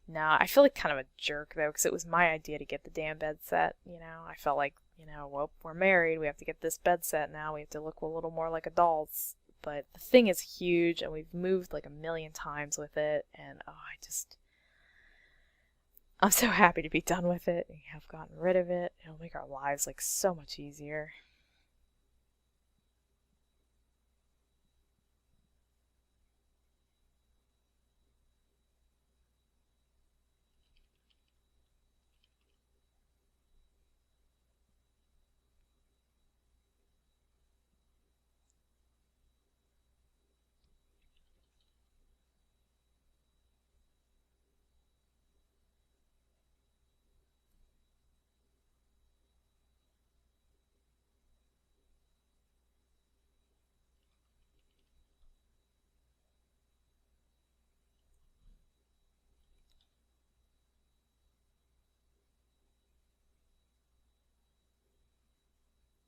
No, I feel like kind of a jerk though, because it was my idea to get the damn bed set. You know, I felt like, you know, well, we're married, we have to get this bed set now. We have to look a little more like adults. But the thing is huge, and we've moved like a million times with it, and I'm so happy to be done with it and have gotten rid of it. It'll make our lives like so much easier.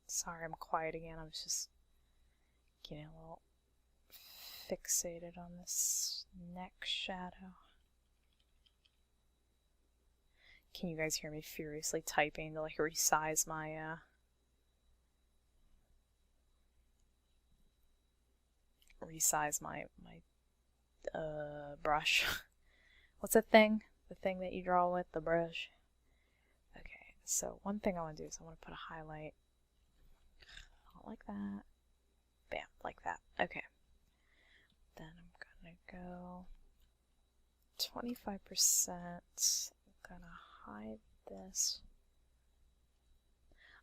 Sorry, I'm quiet again. I was just getting a little fixated on this neck shadow. Can you guys hear me furiously typing to like resize my brush? What's that thing? The thing that you draw with the brush? Okay, So one thing I want to do is I want to put a highlight. Not like that. Bam, like that. Okay. Then I'm gonna go 25%. I'm gonna hide this.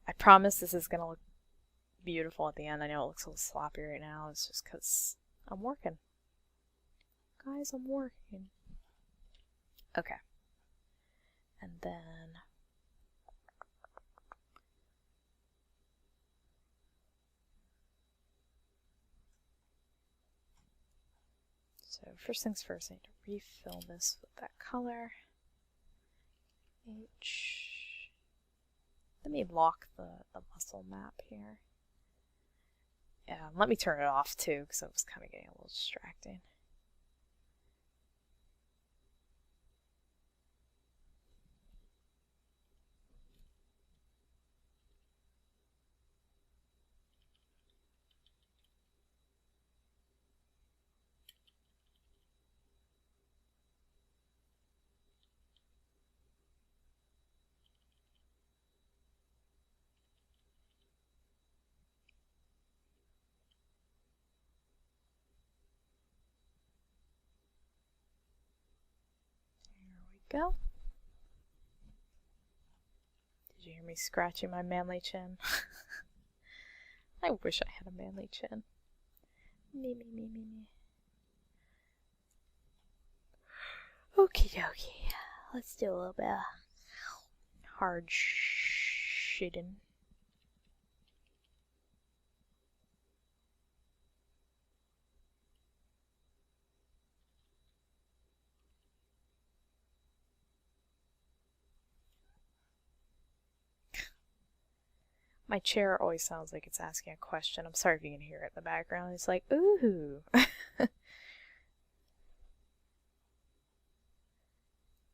I promise this is gonna look beautiful at the end. I know it looks a little sloppy right now. It's just because I'm working. Guys, I'm working. Okay. And then so first things first, I need to refill this with that color. Let me lock the muscle map here. Yeah, let me turn it off too, because it was kind of getting a little distracting. Go. Did you hear me scratching my manly chin? I wish I had a manly chin. Me. Okie dokie. Let's do a little bit of hard shading. My chair always sounds like it's asking a question. I'm sorry if you can hear it in the background. It's like, ooh.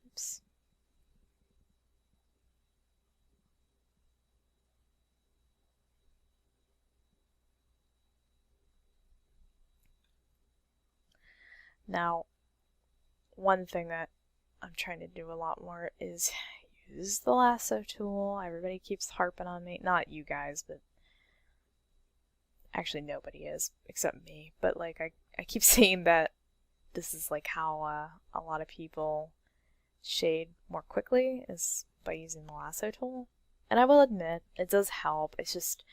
Oops. Now, one thing that I'm trying to do a lot more is use the lasso tool. Everybody keeps harping on me. Not you guys, but actually nobody is except me. But like I keep saying that this is like how a lot of people shade more quickly is by using the lasso tool. And I will admit, it does help. It's just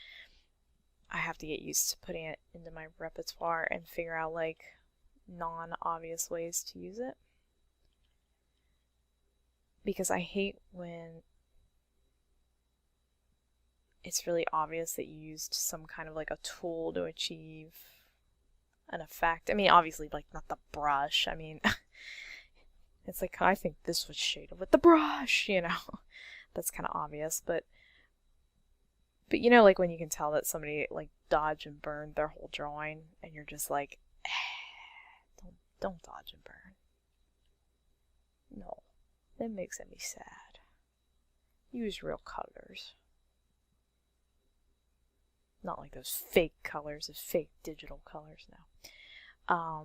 I have to get used to putting it into my repertoire and figure out like non-obvious ways to use it. Because I hate when it's really obvious that you used some kind of like a tool to achieve an effect. I mean, obviously, like, not the brush. I mean, it's like, I think this was shaded with the brush, you know? That's kind of obvious, but you know, like when you can tell that somebody like dodge and burned their whole drawing, and you're just like, don't dodge and burn. No, that makes me sad. Use real colors. Not like those fake colors, those fake digital colors now.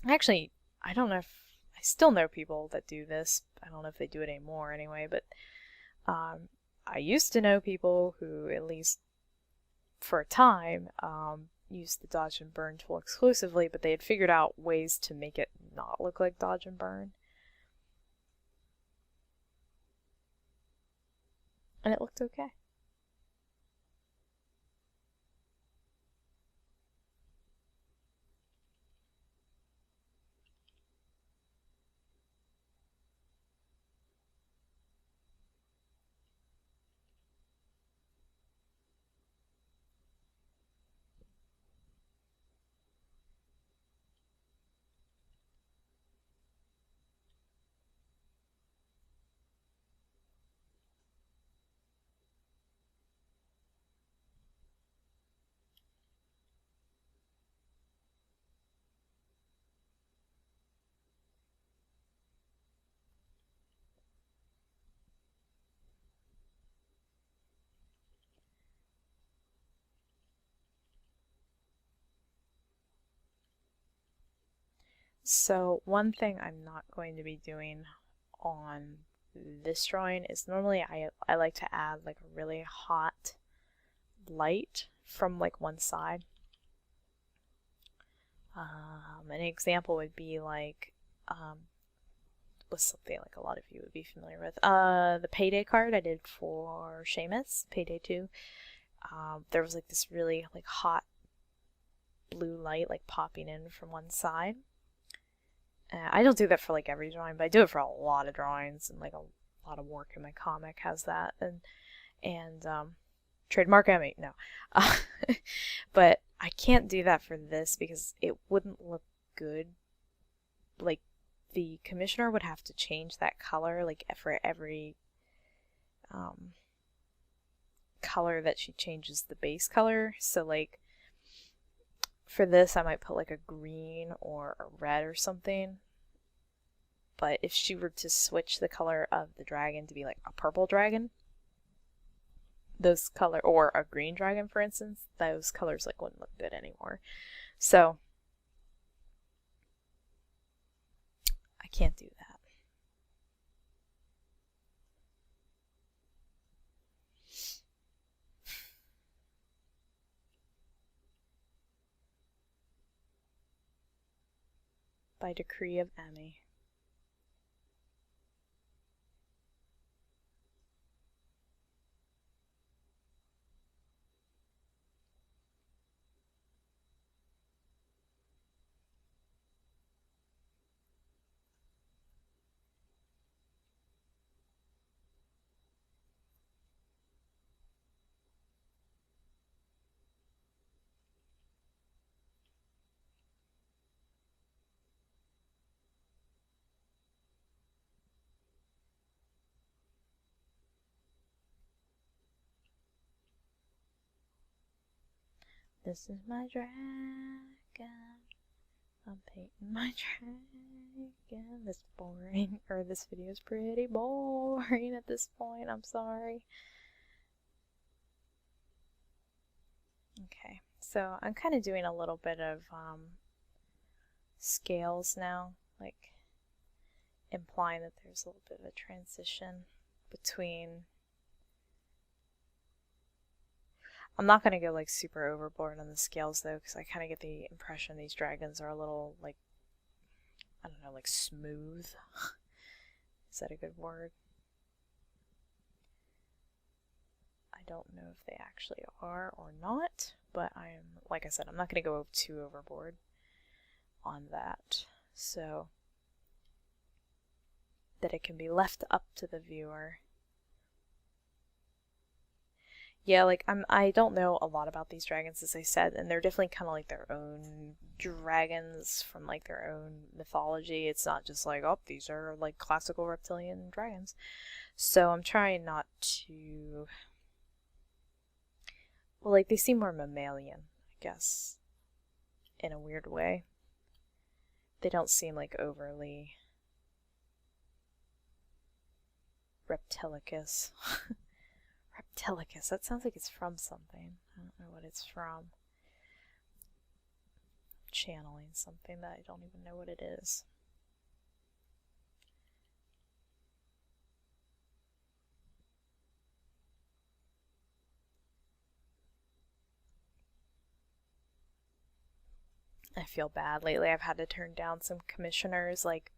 Actually, I don't know if I still know people that do this. I don't know if they do it anymore anyway, but I used to know people who, at least for a time, used the dodge and burn tool exclusively, but they had figured out ways to make it not look like dodge and burn. And it looked okay. So one thing I'm not going to be doing on this drawing is normally I like to add like a really hot light from like one side. An example would be like was something like a lot of you would be familiar with. The Payday card I did for Seamus, Payday 2. There was like this really like hot blue light like popping in from one side. I don't do that for like every drawing, but I do it for a lot of drawings, and like a lot of work in my comic has that. And trademark Emmy, no. But I can't do that for this because it wouldn't look good. Like, the commissioner would have to change that color like for every color that she changes the base color. So like for this I might put like a green or a red or something, but if she were to switch the color of the dragon to be like a purple dragon, those color, or a green dragon for instance, those colors like wouldn't look good anymore. So I can't do that. By decree of Emmy. This is my dragon. I'm painting my dragon. This is boring, or this video is pretty boring at this point. I'm sorry. Okay, so I'm kind of doing a little bit of scales now, like implying that there's a little bit of a transition between. I'm not going to go like super overboard on the scales though, because I kind of get the impression these dragons are a little like, I don't know, like smooth. Is that a good word? I don't know if they actually are or not, but like I said, I'm not going to go too overboard on that, so that it can be left up to the viewer. Yeah, like I don't know a lot about these dragons, as I said, and they're definitely kind of like their own dragons from like their own mythology. It's not just like, oh, these are like classical reptilian dragons. So I'm trying not to, well, like they seem more mammalian, I guess, in a weird way. They don't seem like overly reptilicus. Reptilicus, that sounds like it's from something. I don't know what it's from. Channeling something that I don't even know what it is. I feel bad lately. I've had to turn down some commissioners, like,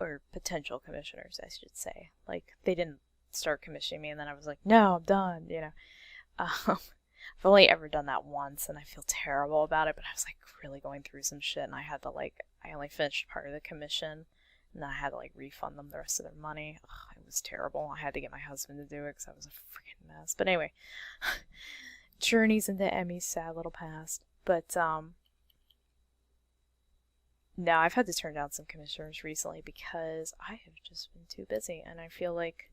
or potential commissioners, I should say. Like, they didn't start commissioning me, and then I was like, no, I'm done, you know. I've only ever done that once, and I feel terrible about it, but I was like really going through some shit, and I had to like, I only finished part of the commission, and then I had to like refund them the rest of their money. Ugh, it was terrible. I had to get my husband to do it because I was a freaking mess. But anyway, journeys into Emmy's sad little past. But no, I've had to turn down some commissioners recently because I have just been too busy, and I feel like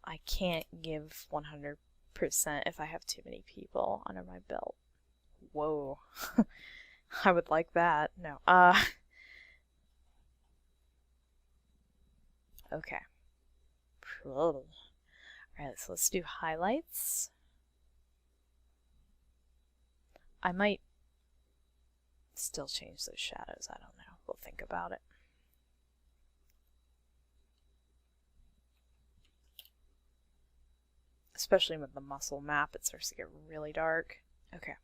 I can't give 100% if I have too many people under my belt. Whoa. I would like that. No. Okay. Alright, so let's do highlights. I might still change those shadows. I don't know. We'll think about it. especially with the muscle map, it starts to get really dark. Okay.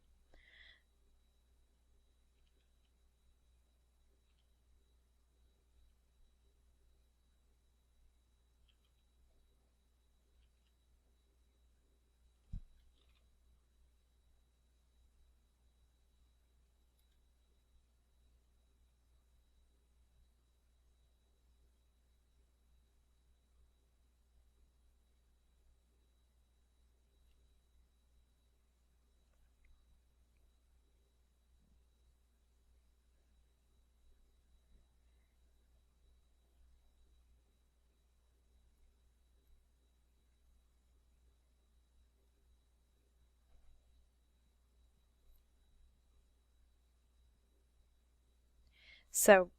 So,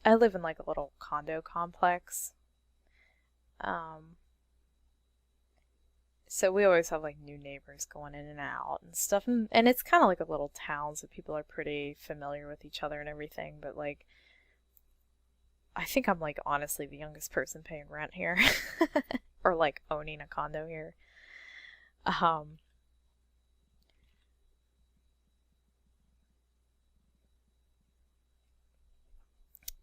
I live in like a little condo complex. So we always have like new neighbors going in and out and stuff. And it's kind of like a little town, so people are pretty familiar with each other and everything. But like, I think I'm like honestly the youngest person paying rent here or like owning a condo here. Um,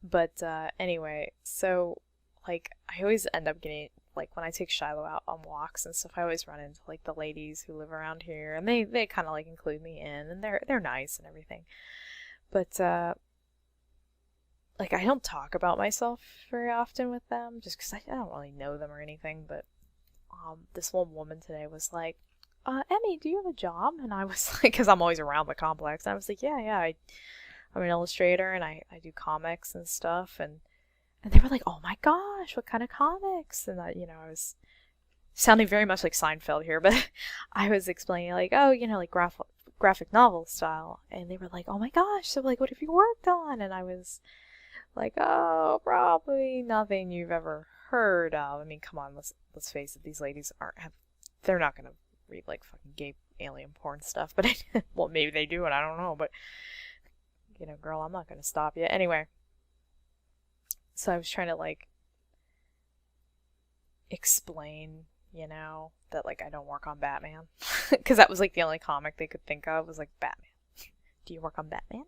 but anyway, so like I always end up getting like when I take Shiloh out on walks and stuff, I always run into like the ladies who live around here, and they kind of like include me in, and they're nice and everything. But like I don't talk about myself very often with them, just because I don't really know them or anything. But this one woman today was like, Emmy, do you have a job? And I was like, because I'm always around the complex, and I was like, yeah, I'm an illustrator and I do comics and stuff, and they were like, oh my gosh, what kind of comics? And I was sounding very much like Seinfeld here, but I was explaining like, oh, like graphic novel style, and they were like, oh my gosh, so like what have you worked on? And I was like, oh, probably nothing you've ever heard of. I mean, come on, let's face it, these ladies they're not gonna read like fucking gay alien porn stuff, but well, maybe they do, and I don't know, but girl, I'm not gonna stop you anyway. So I was trying to like explain, that like I don't work on Batman because that was like the only comic they could think of was like Batman. Do you work on Batman?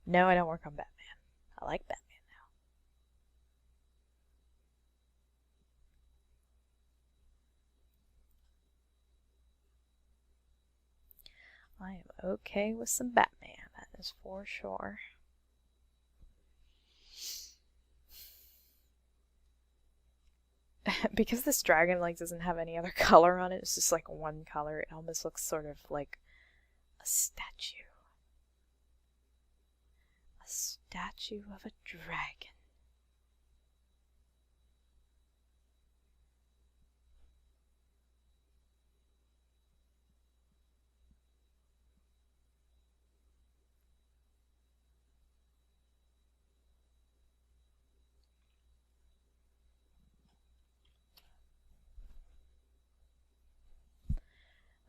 No, I don't work on Batman. I like Batman now. I am okay with some Batman, that is for sure. Because this dragon like doesn't have any other color on it, it's just like one color. It almost looks sort of like a statue. A statue of a dragon.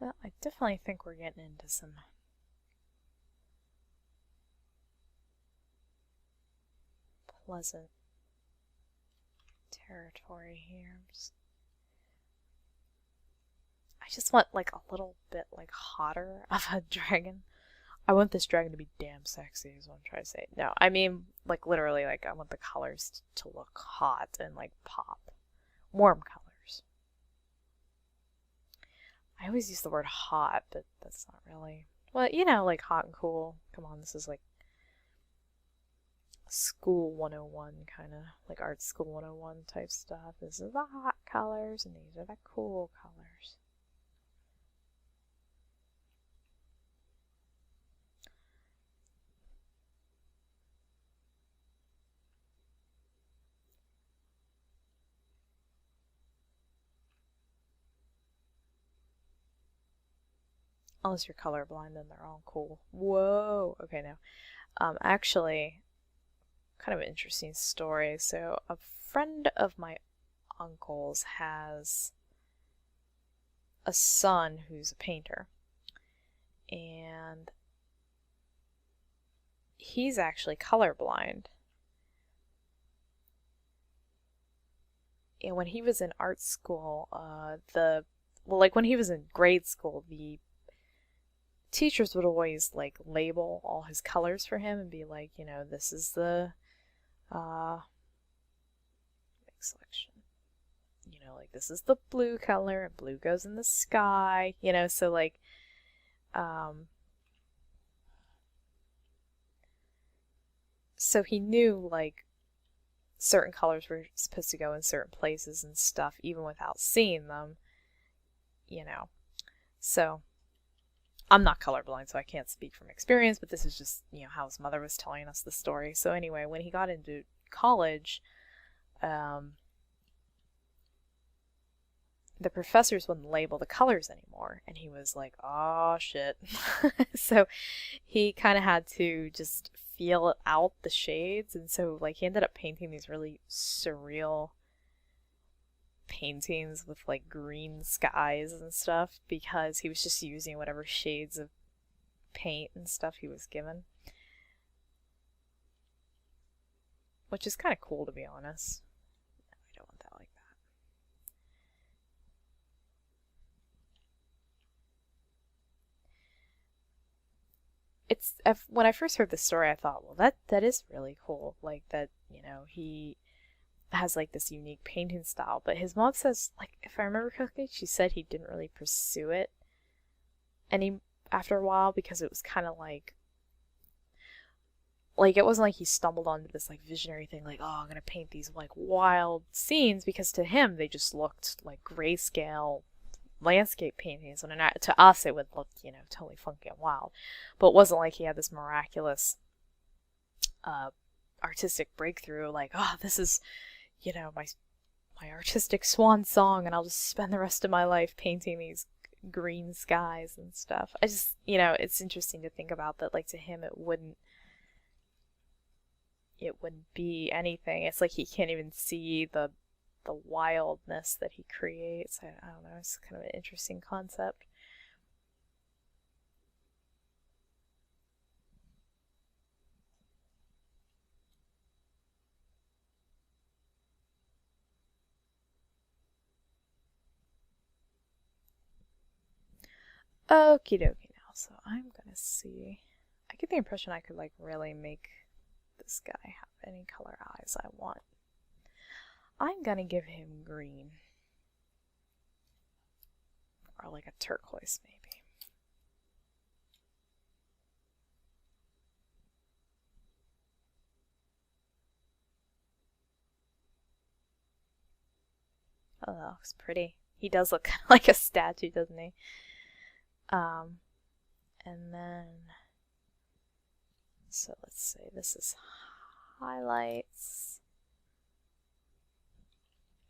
Well, I definitely think we're getting into some pleasant territory here. I just want like a little bit like hotter of a dragon. I want this dragon to be damn sexy is what I'm trying to say. No, I mean like literally like I want the colors to look hot and like pop. Warm colors. I always use the word hot, but that's not really... Well, like hot and cool. Come on, this is like school 101 kind of, like art school 101 type stuff. This is the hot colors and these are the cool colors. Unless you're colorblind, then they're all cool. Whoa! Okay, now. Actually, kind of an interesting story. So, a friend of my uncle's has a son who's a painter. And he's actually colorblind. when he was in art school, like when he was in grade school, the teachers would always like label all his colors for him and be like, you know, this is the make selection. You know, like this is the blue color and blue goes in the sky, you know, so like so he knew like certain colors were supposed to go in certain places and stuff even without seeing them, you know. So I'm not colorblind, so I can't speak from experience, but this is just, you know, how his mother was telling us the story. So anyway, when he got into college, the professors wouldn't label the colors anymore, and he was like, oh shit. So he kind of had to just feel out the shades, and so like he ended up painting these really surreal paintings with like green skies and stuff because he was just using whatever shades of paint and stuff he was given, which is kind of cool, to be honest. I don't want that like that. It's when I first heard the story, I thought, well, that is really cool. Like that, you know, he has like this unique painting style. But his mom says, like, if I remember correctly, she said he didn't really pursue it any after a while because it was kind of like it wasn't like he stumbled onto this like visionary thing, like, oh, I'm gonna paint these like wild scenes, because to him they just looked like grayscale landscape paintings, and to us it would look, you know, totally funky and wild. But it wasn't like he had this miraculous artistic breakthrough, like, oh, this is, you know, my artistic swan song, and I'll just spend the rest of my life painting these green skies and stuff. I just, you know, it's interesting to think about that, like, to him it wouldn't be anything. It's like he can't even see the wildness that he creates. I don't know, it's kind of an interesting concept. Okie dokie now, so I'm gonna see. I get the impression I could like really make this guy have any color eyes I want. I'm gonna give him green. Or like a turquoise, maybe. Oh, that looks pretty. He does look kind of like a statue, doesn't he? And then, so let's say this is highlights,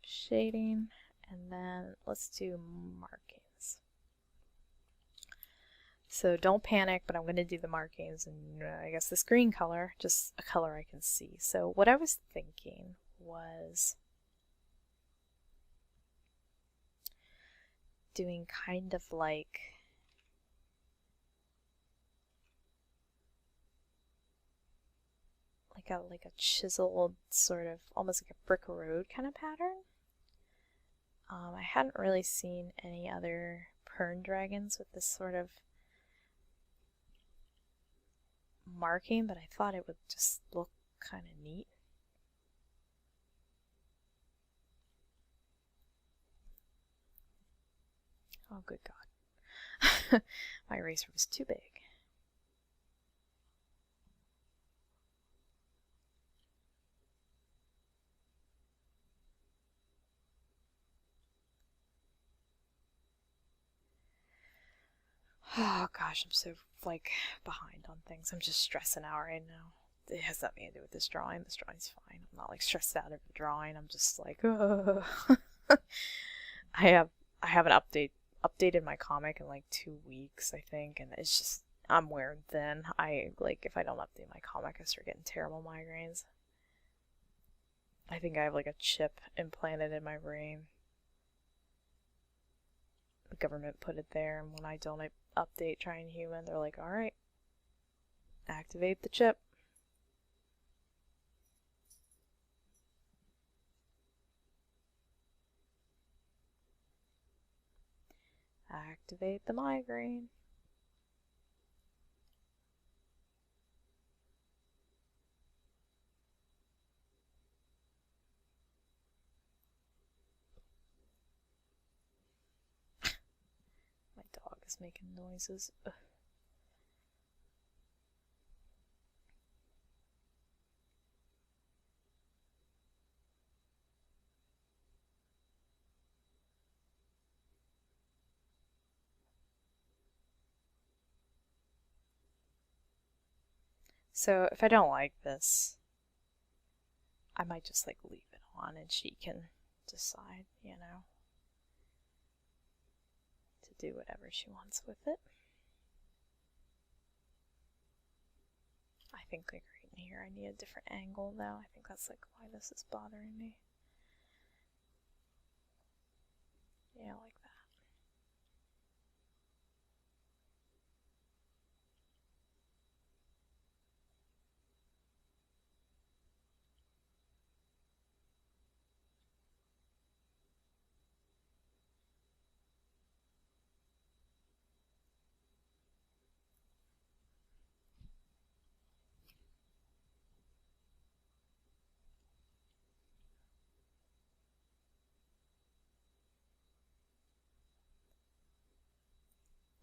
shading, and then let's do markings. So don't panic, but I'm going to do the markings, and I guess this green color, just a color I can see. So what I was thinking was doing kind of like a chiseled sort of almost like a brick road kind of pattern. I hadn't really seen any other Pern dragons with this sort of marking, but I thought it would just look kind of neat. Oh, good God. My eraser was too big. Oh gosh, I'm so like behind on things. I'm just stressing out right now. It has nothing to do with this drawing. This drawing's fine. I'm not like stressed out over the drawing. I'm just like, oh. I haven't updated my comic in like 2 weeks, I think, and it's just I'm wearing thin. I like if I don't update my comic, I start getting terrible migraines. I think I have like a chip implanted in my brain. The government put it there, and when I don't update Trying Human, they're like, alright, activate the chip. activate the migraine. My dog is making noises. Ugh. So if I don't like this, I might just like leave it on and she can decide, you know, to do whatever she wants with it. I think like right in here I need a different angle though. I think that's like why this is bothering me. Yeah, like that.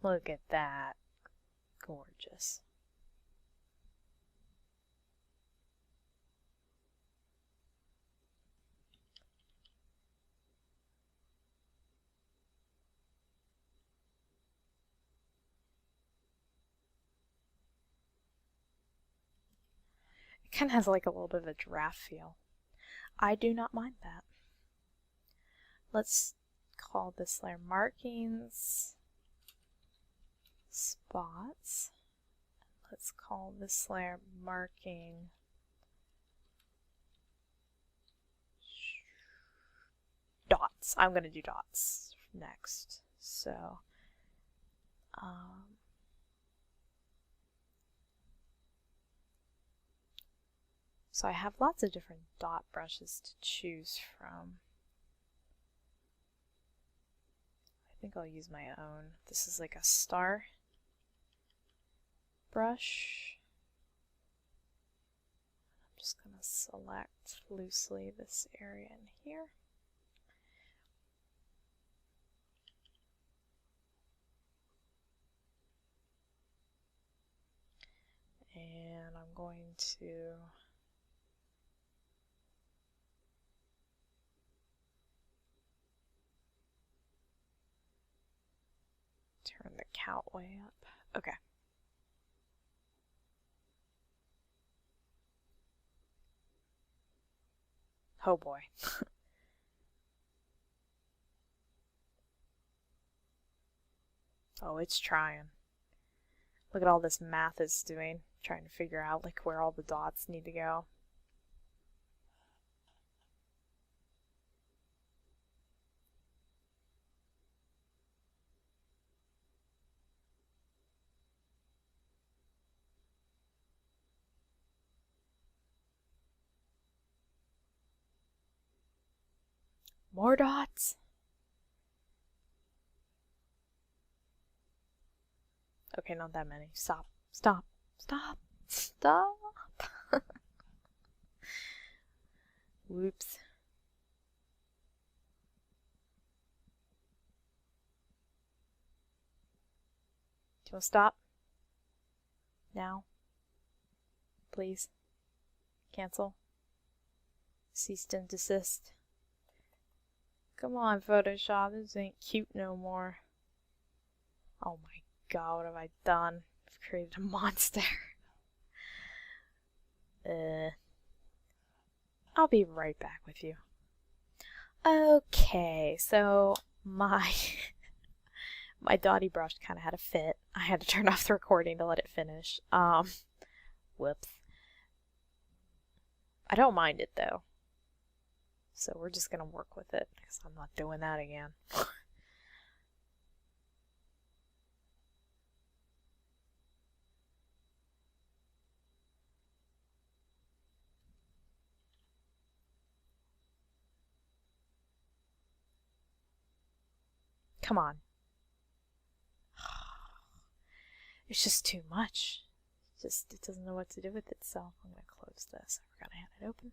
Look at that. Gorgeous. It kind of has like a little bit of a giraffe feel. I do not mind that. Let's call this layer markings, spots. Let's call this layer marking dots. I'm going to do dots next. So, so I have lots of different dot brushes to choose from. I think I'll use my own. This is like a star brush. I'm just going to select loosely this area in here. And I'm going to turn the count way up. Okay. Oh boy. Oh, it's trying. Look at all this math it's doing, trying to figure out like where all the dots need to go. More dots. Okay, not that many. Stop. Stop. Stop. Stop. Whoops. Do you want to stop? Now? Please? Cancel? Cease and desist? Come on, Photoshop. This ain't cute no more. Oh my god, what have I done? I've created a monster. I'll be right back with you. Okay, so my my dotty brush kind of had a fit. I had to turn off the recording to let it finish. Whoops. I don't mind it though. So we're just gonna work with it because I'm not doing that again. Come on. It's just too much. It doesn't know what to do with it, so I'm going to close this. I forgot I had it open.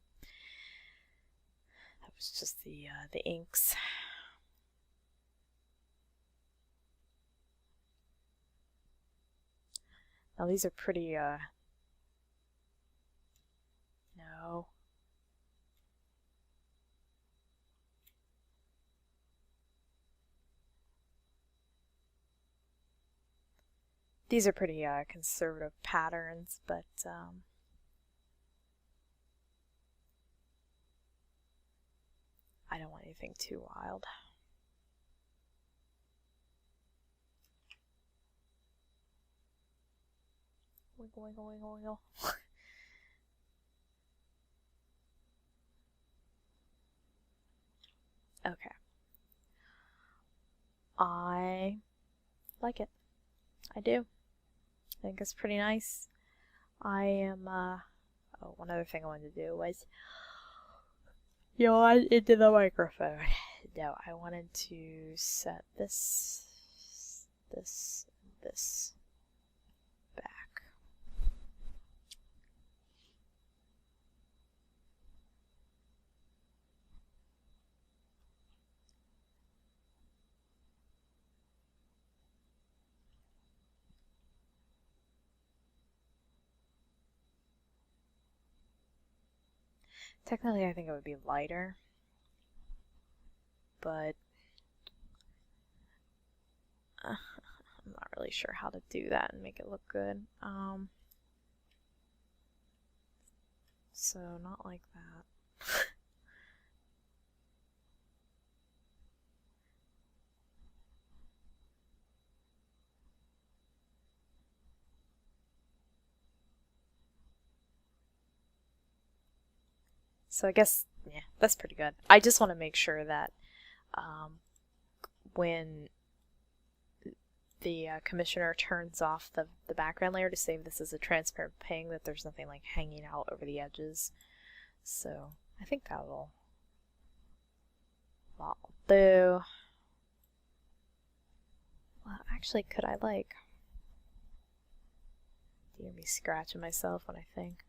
That was just the inks. Now these are pretty, no. These are pretty conservative patterns, but I don't want anything too wild. Wiggle, wiggle, wiggle, wiggle. Okay. I like it. I do. I think it's pretty nice. I am, oh, one other thing I wanted to do was yawn into the microphone. No, I wanted to set this back. Technically, I think it would be lighter, but I'm not really sure how to do that and make it look good. So not like that. So I guess, yeah, that's pretty good. I just want to make sure that when the commissioner turns off the background layer to save this as a transparent ping, that there's nothing like hanging out over the edges. So I think that'll do. Well, actually, could I like... You hear me scratching myself when I think.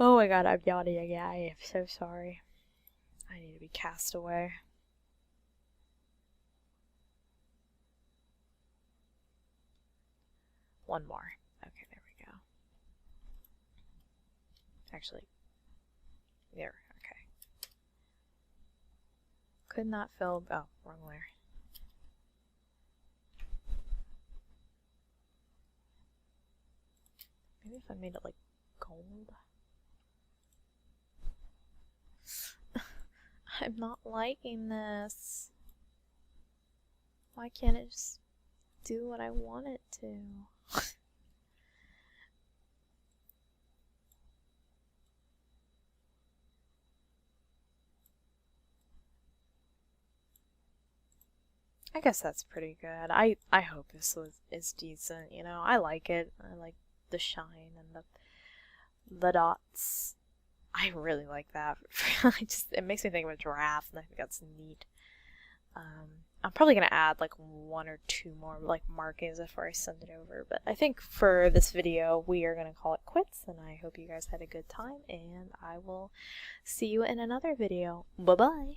Oh my god, I'm yawning again. I am so sorry. I need to be cast away. One more. Okay, there we go. Actually, there. Okay. Could not fill. Oh, wrong layer. Maybe if I made it like gold. I'm not liking this. Why can't it just do what I want it to? I guess that's pretty good. I hope this is decent, you know. I like it. I like the shine and the dots. I really like that. It makes me think of a giraffe, and I think that's neat. I'm probably gonna add like one or two more like markings before I send it over, but I think for this video we are gonna call it quits, and I hope you guys had a good time, and I will see you in another video. Bye bye.